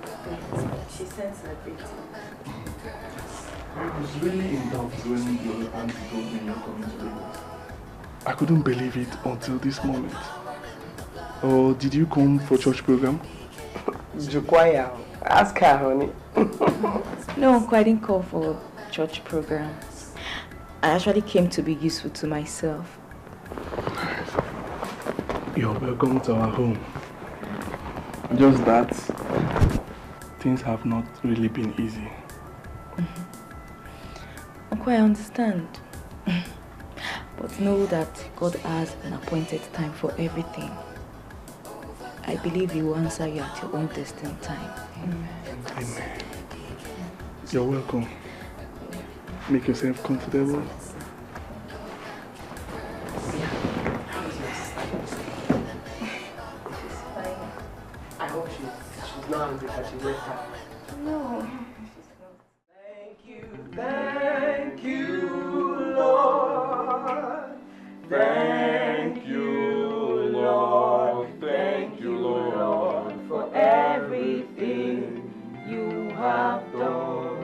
She sends her baby. I was really in doubt when your auntie told me you're coming to Lagos. I couldn't believe it until this moment. Or did you come for church program? Jukwaya, ask her, honey. No, Uncle, I didn't call for church program. I actually came to be useful to myself. You're welcome to our home. Just that things have not really been easy. Uncle, I understand. But know that God has an appointed time for everything. I believe He will answer you at your own destined time. Amen. Amen. You're welcome. Make yourself comfortable. I hope she's not angry that she left her. No. Thank you, Lord. Thank you, Lord. Thank you, Lord, for everything you have done.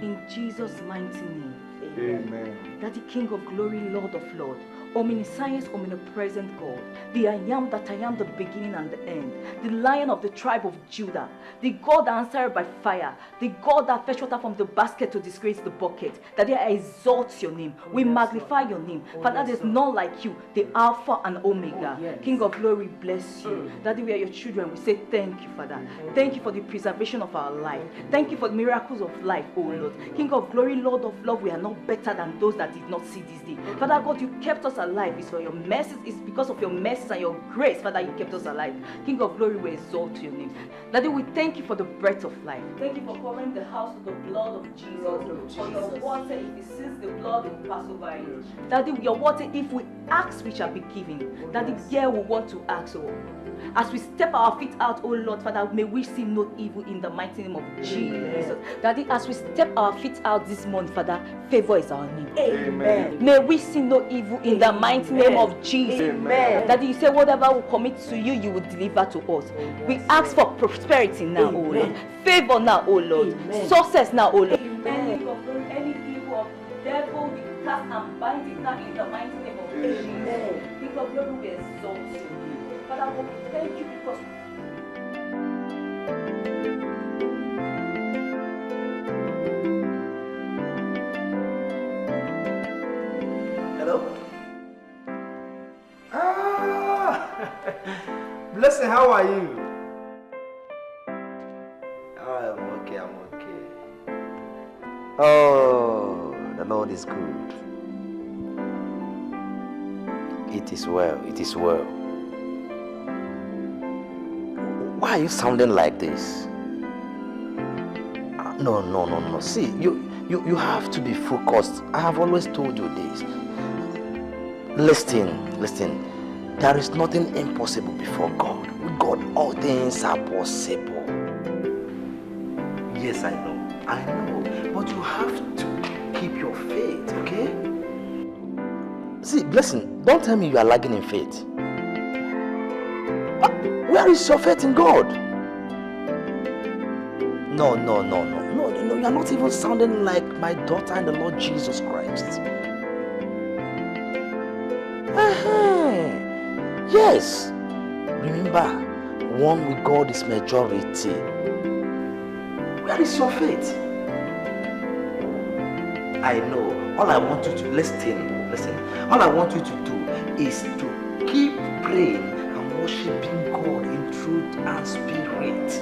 In Jesus' mighty name. Amen. That the King of glory, Lord of lords, omniscience, omnipresent God, the I am that I am, the beginning and the end, the Lion of the tribe of Judah, the God that answered by fire, the God that fetched water from the basket to disgrace the bucket, that I exalt your name. We magnify your name. Father, there's none like you, the Alpha and Omega. King of glory, bless you. Daddy, we are your children. We say thank you, Father. Thank you for the preservation of our life. Thank you for the miracles of life, oh Lord. King of glory, Lord of love, we are not better than those that did not see this day. Father God, you kept us alive. It's for your mercies. It's because of your mercies and your grace, Father, you kept us alive. King of glory, we exalt your name. Daddy, we thank you for the breath of life. Thank you for covering the house with the blood of Jesus. For your word said, if it sees the blood, it will pass over it. Daddy, your word said, if we ask, we shall be given. Daddy, here we want to ask, oh. As we step our feet out, oh Lord, Father, may we see no evil in the mighty name of Jesus. Daddy, as we step our feet out this morning, Father, favor is our name. Amen. May we see no evil in the mighty name of Jesus. Amen. Daddy, you say whatever we commit to you, you will deliver to us. We ask for prosperity now, oh Lord. Favor now, oh Lord. Success now, oh Lord. Any evil of the devil, we cast and bind it now in the mighty name of Jesus. King of glory, we exalt you. Father, we thank you because hello? Blessing, how are you? I'm okay. Oh, the Lord is good. It is well. Why are you sounding like this? No. See, you have to be focused. I have always told you this. Listen. There is nothing impossible before God. With God, all things are possible. Yes, I know. But you have to keep your faith, okay? See, Blessing, don't tell me you are lagging in faith. Where is your faith in God? No. You are not even sounding like my daughter in the Lord Jesus Christ. Yes. Remember, one with God is majority. Where is your faith? I know. All I want you to listen. All I want you to do is to keep praying and worshiping God in truth and spirit.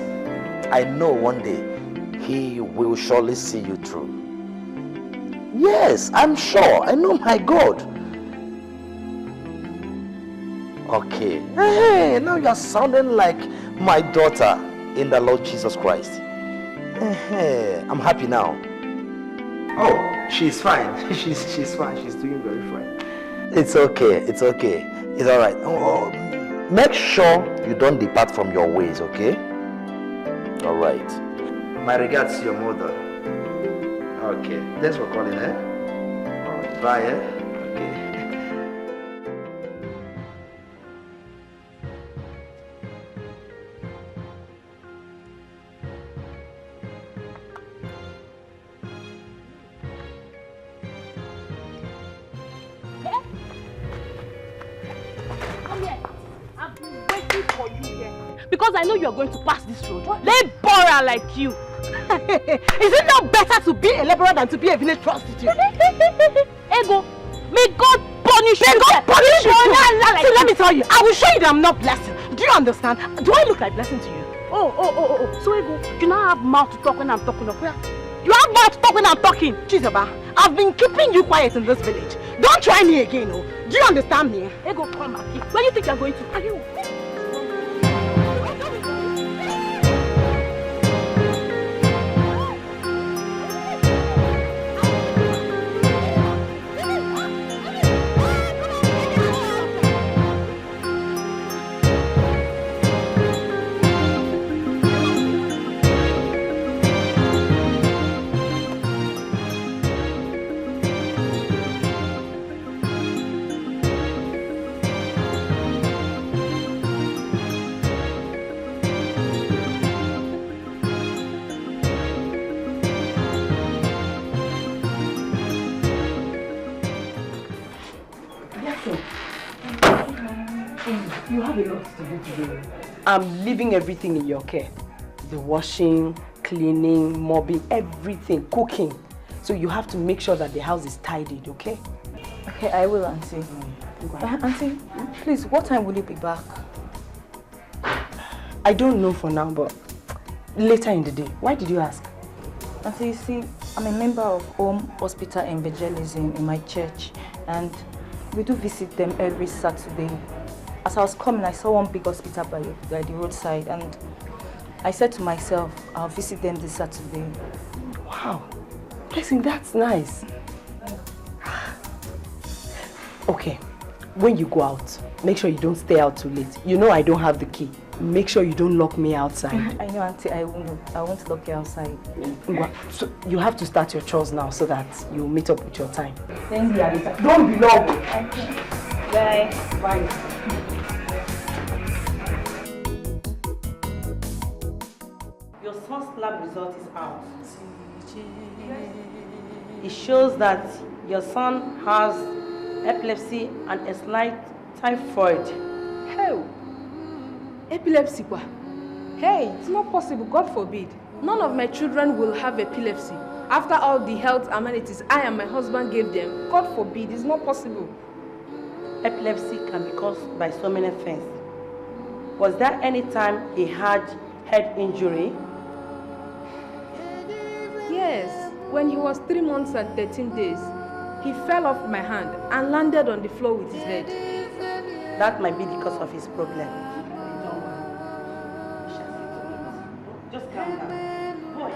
I know one day He will surely see you through. Yes, I'm sure. I know my God. Okay. Hey, now you are sounding like my daughter in the Lord Jesus Christ. Hey, I'm happy now. Oh, she's fine. She's fine. She's doing very fine. It's okay. It's okay. It's all right. Oh, make sure you don't depart from your ways, okay? All right. My regards to your mother. Okay. Thanks for calling, eh? Bye, eh? Okay. Because I know you are going to pass this road. Laborer like you. Is it not better to be a laborer than to be a village prostitute? Ego, may God punish you. May God punish you. See, let me tell you, I will show you that I'm not blessing. Do you understand? Do I look like blessing to you? Oh. So Ego, you now have mouth to talk when I'm talking. You have mouth to talk when I'm talking. Chizaba, I've been keeping you quiet in this village. Don't try me again, oh. Do you understand me? Ego, come back here. Where do you think you're going to? Are you? You have a lot to do today. I'm leaving everything in your care. The washing, cleaning, mopping, everything, cooking. So you have to make sure that the house is tidied, okay? Okay, I will, Auntie. Auntie, please, what time will you be back? I don't know for now, but later in the day. Why did you ask? Auntie, you see, I'm a member of Home Hospital Evangelism in my church, and we do visit them every Saturday. As I was coming, I saw one big hospital by the roadside, and I said to myself, I'll visit them this Saturday. Wow, listen, that's nice. Okay, when you go out, make sure you don't stay out too late. You know I don't have the key. Make sure you don't lock me outside. I know, Auntie, I won't lock you outside. So you have to start your chores now so that you meet up with your time. Thank you. Don't be long. Bye. Bye. Your son's lab result is out. It shows that your son has epilepsy and a slight typhoid. Hell, epilepsy kwa? Hey, it's not possible, God forbid. None of my children will have epilepsy. After all the health amenities I and my husband gave them, God forbid, it's not possible. Epilepsy can be caused by so many things. Was there any time he had head injury? Yes, when he was 3 months and 13 days, he fell off my hand and landed on the floor with his head. That might be because of his problem. Just calm down. Boy.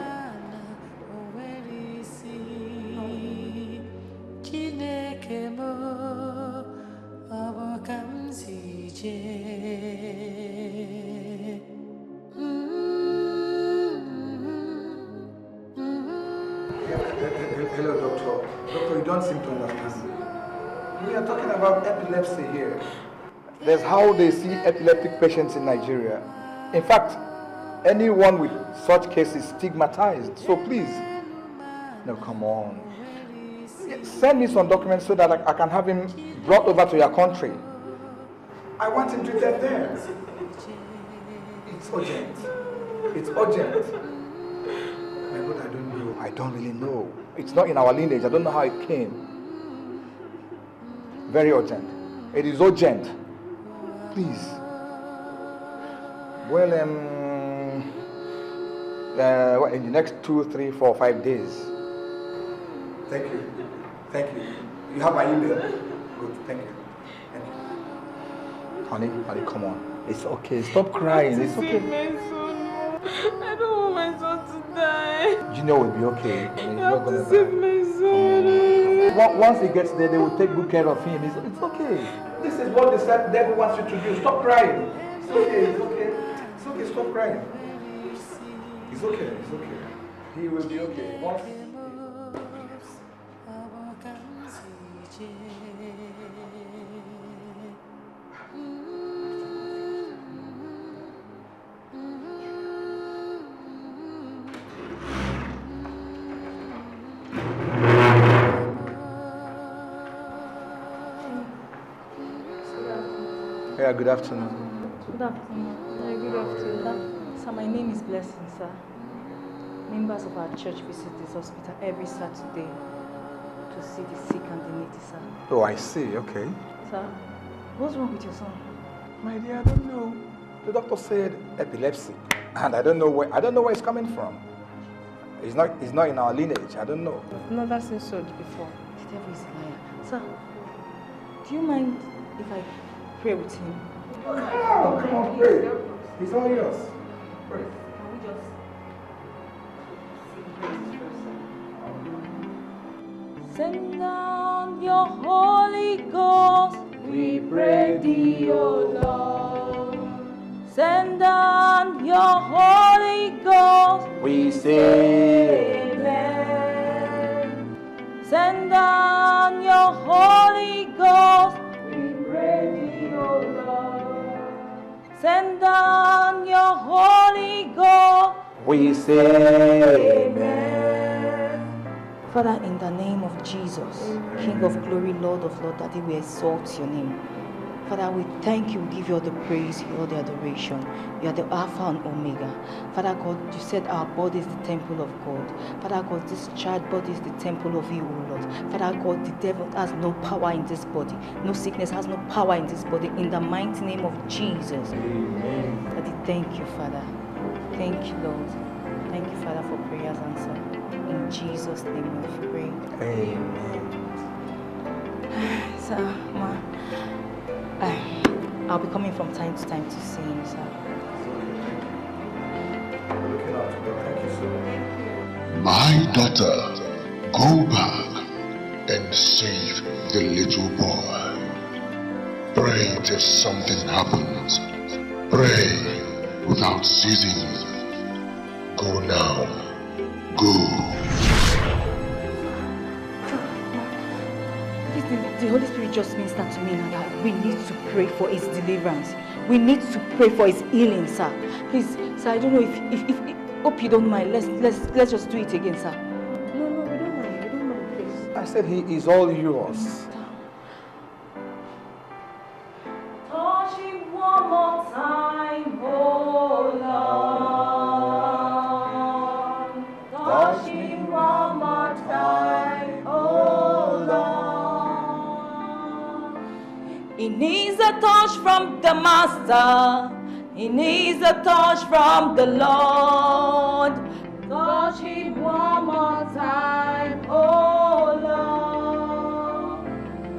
Hello, doctor. Doctor, you don't seem to understand. We are talking about epilepsy here. There's how they see epileptic patients in Nigeria. In fact, anyone with such cases is stigmatized. So please, no, come on. Send me some documents so that I can have him brought over to your country. I want him treated there. It's urgent. It's urgent. My God, I don't know. I don't really know. It's not in our lineage. I don't know how it came. Very urgent. It is urgent. Please. Well, in the next 2, 3, 4, 5 days. Thank you. Thank you. You have my email? Good, thank you. Thank you. Honey, come on. It's okay. Stop crying. It's okay. I don't want my son to die. You know it will be okay. I mean, You have to save my son. Once he gets there, they will take good care of him. It's okay. This is what the devil wants you to do. Stop crying. It's okay. It's okay. It's okay. Stop crying. It's okay. It's okay. He will be okay. Once. Yeah, good afternoon. Good afternoon. Good afternoon. Sir, my name is Blessing, sir. Members of our church visit this hospital every Saturday to see the sick and the needy, sir. Oh, I see. Okay. Sir, what's wrong with your son? My dear, I don't know. The doctor said epilepsy, and I don't know where it's coming from. It's not in our lineage. I don't know. I've never seen so before. The devil is a liar. Sir, do you mind if I pray with him? Come on, pray. He's all yours. Pray. Can we just send down your Holy Ghost, we pray thee, O Lord. Send down your Holy Ghost, we say amen. Send down your Holy Ghost, we pray thee, O Lord. Send down your Holy Ghost, we say amen. Father, in the name of Jesus, King of glory, Lord of Lords, Daddy, we exalt your name. Father, we thank you, we give you all the praise, all the adoration. You are the Alpha and Omega. Father God, you said our body is the temple of God. Father God, this child body is the temple of you, O Lord. Father God, the devil has no power in this body. No sickness has no power in this body. In the mighty name of Jesus. Amen. Daddy, thank you, Father. Thank you, Lord. Thank you, Father, for prayers answered. In Jesus' name we pray. Amen. Sir, ma, I'll be coming from time to time to see him, sir. My daughter, go back and save the little boy. Pray till something happens. Pray without ceasing. Go now. Go. The Holy Spirit just ministered to me now that we need to pray for his deliverance. We need to pray for his healing, sir. Please, sir, I don't know if hope you don't mind. Let's just do it again, sir. No, we don't mind. We don't mind, please. I said he is all yours. Touch him one more time, oh Lord. Touch him one more time, oh Lord. He needs a touch from the Master. He needs a touch from the Lord. Touch him one more time, oh Lord.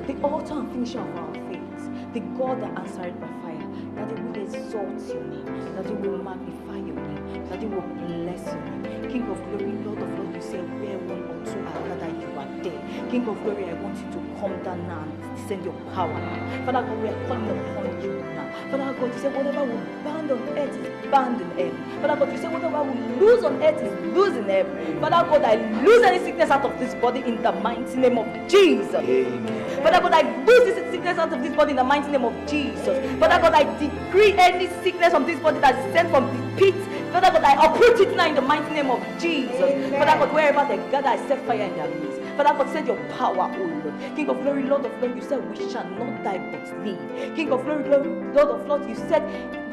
The author and finisher of our faith, the God that answered by fire, that He will exalt your name, that He will magnify your name, that He will bless your name. King of glory, Lord of Lords, you say, where one or two are gathered, you are there. King of glory, I want you to come down now and send your power now. Father God, we are calling upon you now. Father God, you say whatever will bound on earth is bound in heaven. Father God, you say whatever will lose on earth is loose in heaven. Father God, I lose any sickness out of this body in the mighty name of Jesus. Amen. Father God, I lose this sickness out of this body in the mighty name of Jesus. Father God, I decree any sickness from this body that is sent from the pit. Father God, I uproot it now in the mighty name of Jesus. Father God, wherever they gather, I set fire in their midst. Father God, send your power, O Lord. King of glory, Lord of Lords, you said we shall not die but live. King of glory, Lord of Lords, you said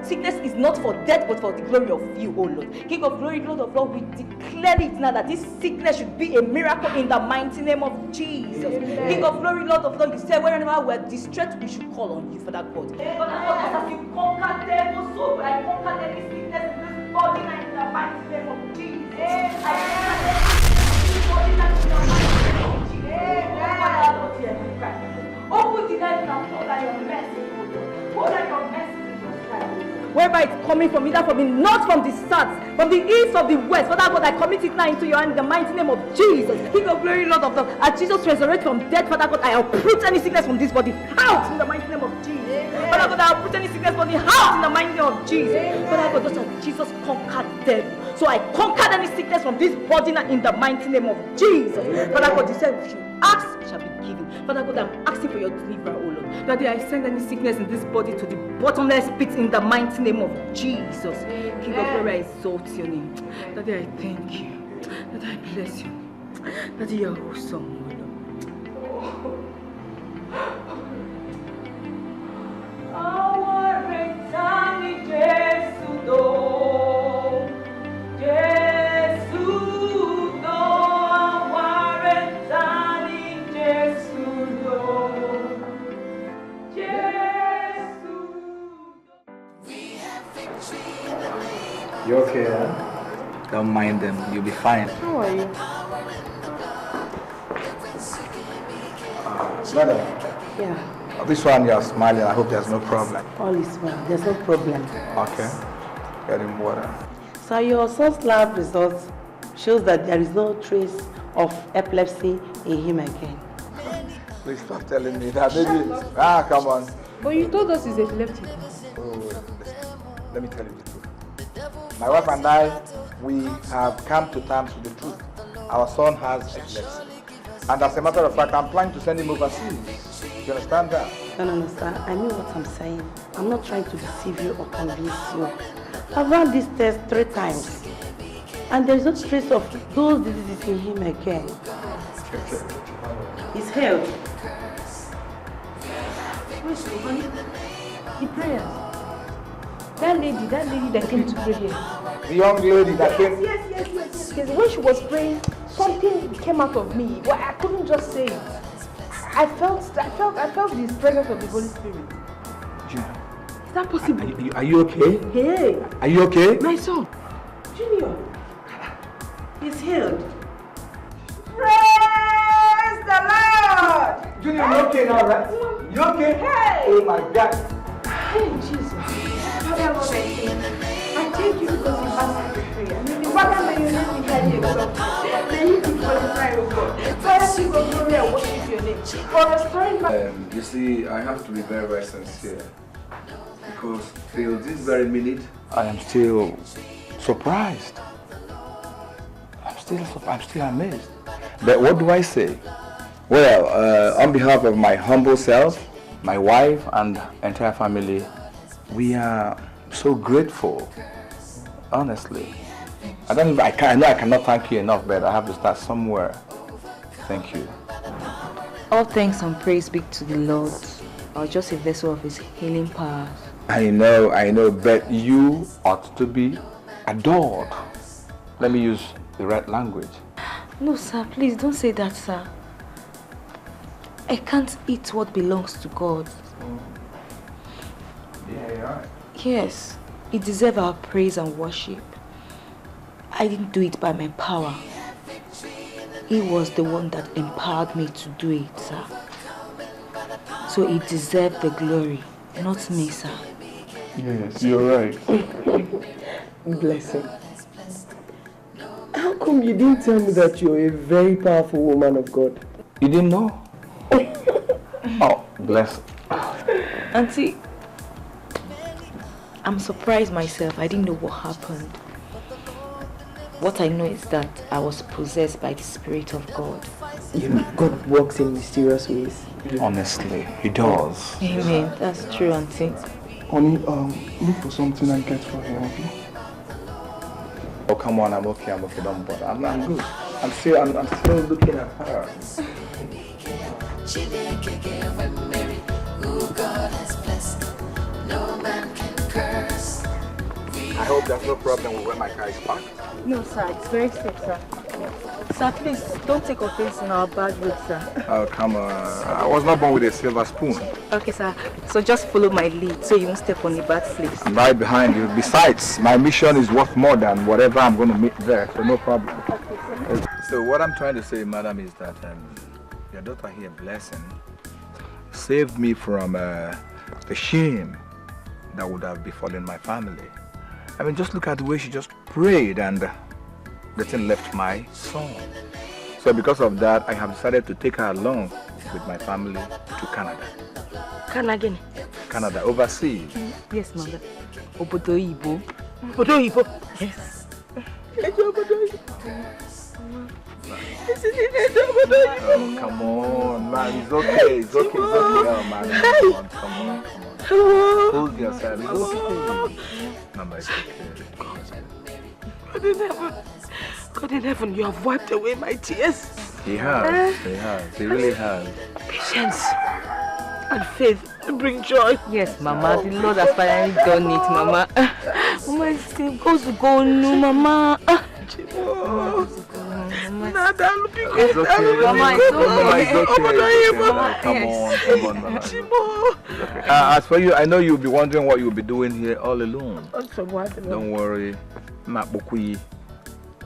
sickness is not for death but for the glory of you, O Lord. King of glory, Lord of Lords, we declare it now that this sickness should be a miracle in the mighty name of Jesus. Amen. King of glory, Lord of Lords, you said wherever we are distressed, we should call on you, Father God. Father God, as you conquer devil, so I conquer any sickness in this body now in the mighty name of Jesus. I conquer any sickness in this body now in the mighty name of Jesus. wherever it's coming from, either from the north, from the south, from the east, or the west. Father God, I commit it now into your hand in the mighty name of Jesus. King of glory, Lord of love. As Jesus resurrected from death, Father God, I uproot any sickness from this body out in the mighty name of Jesus. Father God, I uproot any sickness from the house in the mighty name of Jesus. Father God, just as Jesus conquered death, so I conquered any sickness from this body now in the mighty name of Jesus. Father God, you said we should ask, it shall be given. Father God, I'm asking for your deliverance, O Lord. Daddy, I send any sickness in this body to the bottomless pit in the mighty name of Jesus. King of glory, I exalt your name. Daddy, I thank you. Daddy, I bless you. Daddy, you're awesome, O Lord. Our returning Jesus, You okay, huh? Don't mind them, you'll be fine. How are you? Madam, Yeah, this one you're smiling, I hope there's no problem. All is well. There's no problem. Okay, get him water. So your son's lab results shows that there is no trace of epilepsy in him again. Please stop telling me that. Maybe, come on. but you told us he's epileptic. Oh, listen, let me tell you the truth. My wife and I, we have come to terms with the truth. Our son has epilepsy. And as a matter of fact, I'm planning to send him overseas. You understand that? I don't understand. I mean what I'm saying. I'm not trying to deceive you or convince you. I've run this test 3 times. And there's no trace of those diseases in him again. He's healed. Wait, honey. The prayers. That lady that came to pray here. The young lady that came. Yes. When she was praying, something came out of me. Well, I couldn't just say it. I felt the presence of the Holy Spirit. Junior. Is that possible? Are you okay? Hey. Are you okay? My son. Junior. He's healed. Praise the Lord! Junior, you okay now, right? You okay? Hey! Oh my God. Hey, Jesus. Father, Lord, I thank you because you answered the prayer. Father, may your name be highly exalted. May you be glorified, O God. Father, King of glory, I worship your name. For restoring my... You see, I have to be very, very sincere. Because till this very minute, I am still surprised. I'm still amazed. But what do I say? Well, on behalf of my humble self, my wife and entire family, we are so grateful. Honestly. I know I cannot thank you enough, but I have to start somewhere. Thank you. All thanks and praise be to the Lord. I was just a vessel of his healing powers. I know, but you ought to be adored. Let me use the right language. No, sir, please don't say that, sir. I can't eat what belongs to God. Yeah, you're right. Yes, it deserves our praise and worship. I didn't do it by my power. He was the one that empowered me to do it, sir. So it deserves the glory, not me, sir. Yes, you're right. Bless him. How come you didn't tell me that you're a very powerful woman of God? You didn't know? Oh, bless. Auntie, I'm surprised myself. I didn't know what happened. What I know is that I was possessed by the Spirit of God. You know, God works in mysterious ways. Honestly, he does. Amen. That's true, Auntie. Honey, look for something I get for her, okay? Oh, come on, I'm okay, don't bother. I'm good. I'm still looking at her. I hope there's no problem with where my car is parked. No, sir. It's very safe, sir. Sir, please, don't take offense in our bad road, sir. Oh, come on. I was not born with a silver spoon. Okay, sir. So just follow my lead so you won't step on the bad place. I'm right behind you. Besides, my mission is worth more than whatever I'm going to meet there, so no problem. Okay, so what I'm trying to say, madam, is that your daughter here, Blessing, saved me from the shame that would have befallen my family. I mean, just look at the way she just prayed and the thing left my son. So because of that, I have decided to take her along with my family to Canada. Canada? Canada, overseas. Yes, mother. Obodo Ibo. Obodo Ibo? Yes. Oh, come on, man. It's okay. It's okay. It's okay. Oh, man. Come on. Hold yourself. It's okay. Mama, it's okay. God in heaven, you have wiped away my tears. He has. He has. He really has. Patience and faith bring joy. Yes, Mama. The Lord has finally done it, Mama. Mama, it still goes to go, no, Mama. It's okay. Mama, come on, Mama. As for you, I know you'll be wondering what you'll be doing here all alone. Don't worry.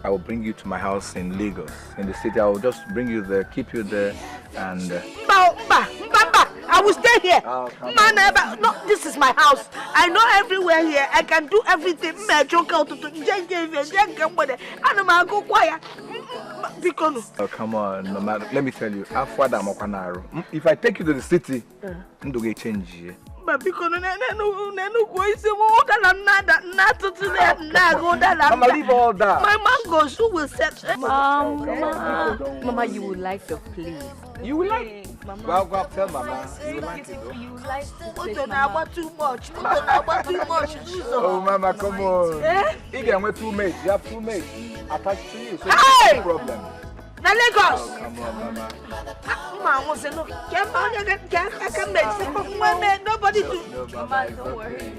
I will bring you to my house in Lagos, in the city. I will just bring you there, keep you there, and... I will stay here. No, this is my house. I know everywhere here. I can do everything. Oh, come on, no matter. Let me tell you, if I take you to the city, don't get change here. Mama, leave all that. My mangoes, who will set? Mama, you will like the place. You will like it? Well, go up, tell Mama. You will like it, though. You will like the place, Mama. Too much. Oh, Mama, come on. You can wear 2 mates. You have 2 mates attached to you, so hey! no problem. Now Lagos. Oh, come on, Mama. Mama said no. I can make nobody to. No, Mama, don't worry.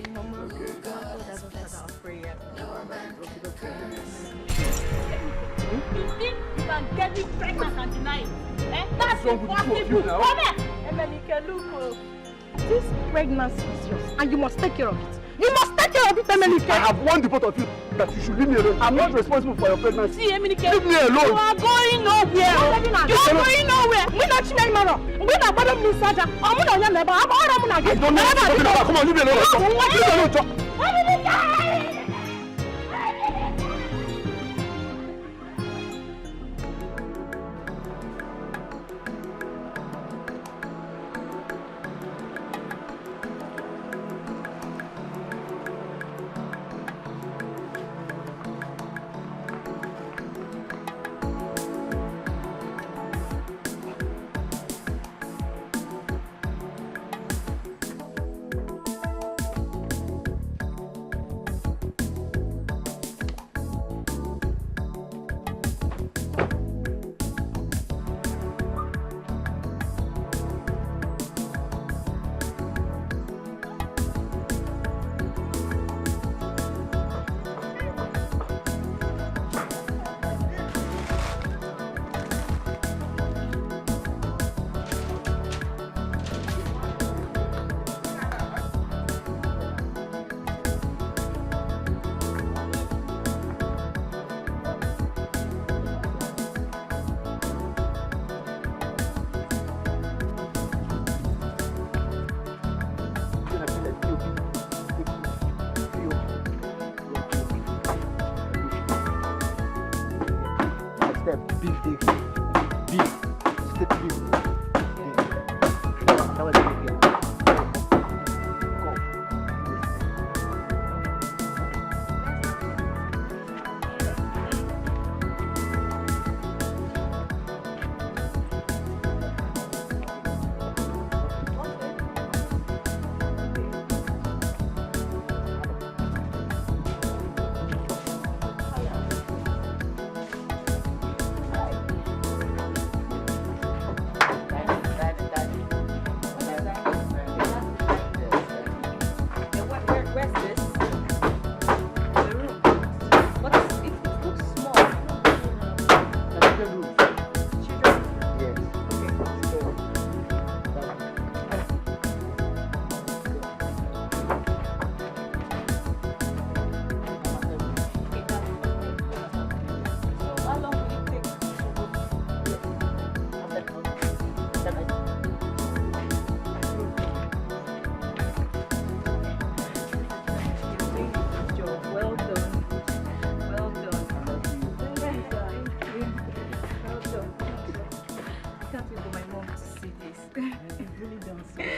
You can get me pregnant and deny it. That's impossible. Come here. This pregnancy is yours, and you must take care of it. You must take care of it, Emenike. I have warned the both of you that you should leave me alone. I'm not responsible for your pregnancy. See, Emenike, leave me alone. You are going nowhere. You are going nowhere. We not children, man. We not bottom this saga. I'm not your neighbor. I'm all I'm I don't know. Come on, leave me alone. Leave me alone. Emenike.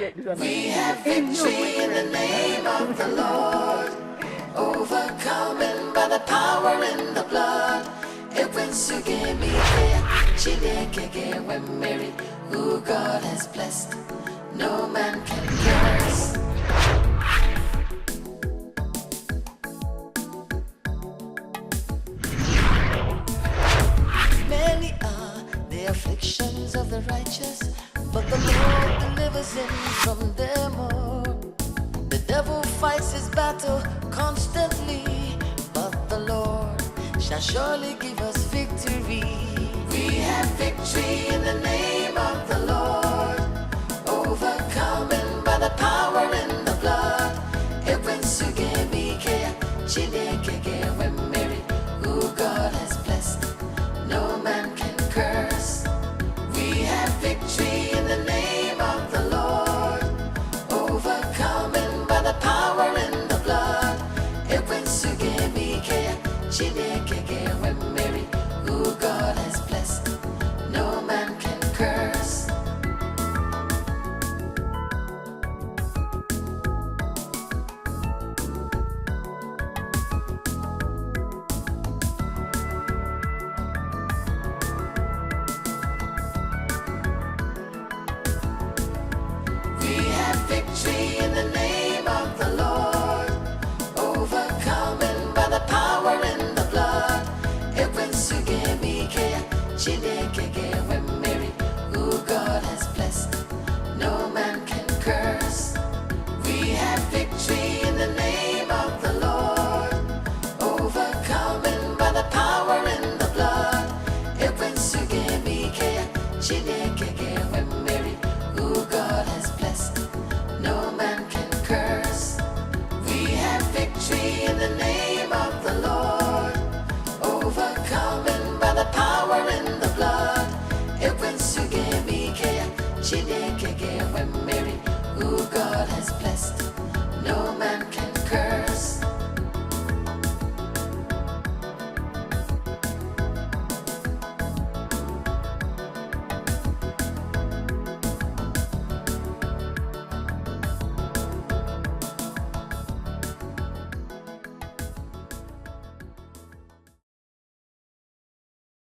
We have victory in the name of the Lord, overcoming by the power in the blood. Mary, who God has blessed, no man can curse. Many are the afflictions of the righteous, but the Lord delivers him from them all. The devil fights his battle constantly, but the Lord shall surely give us victory. We have victory in the name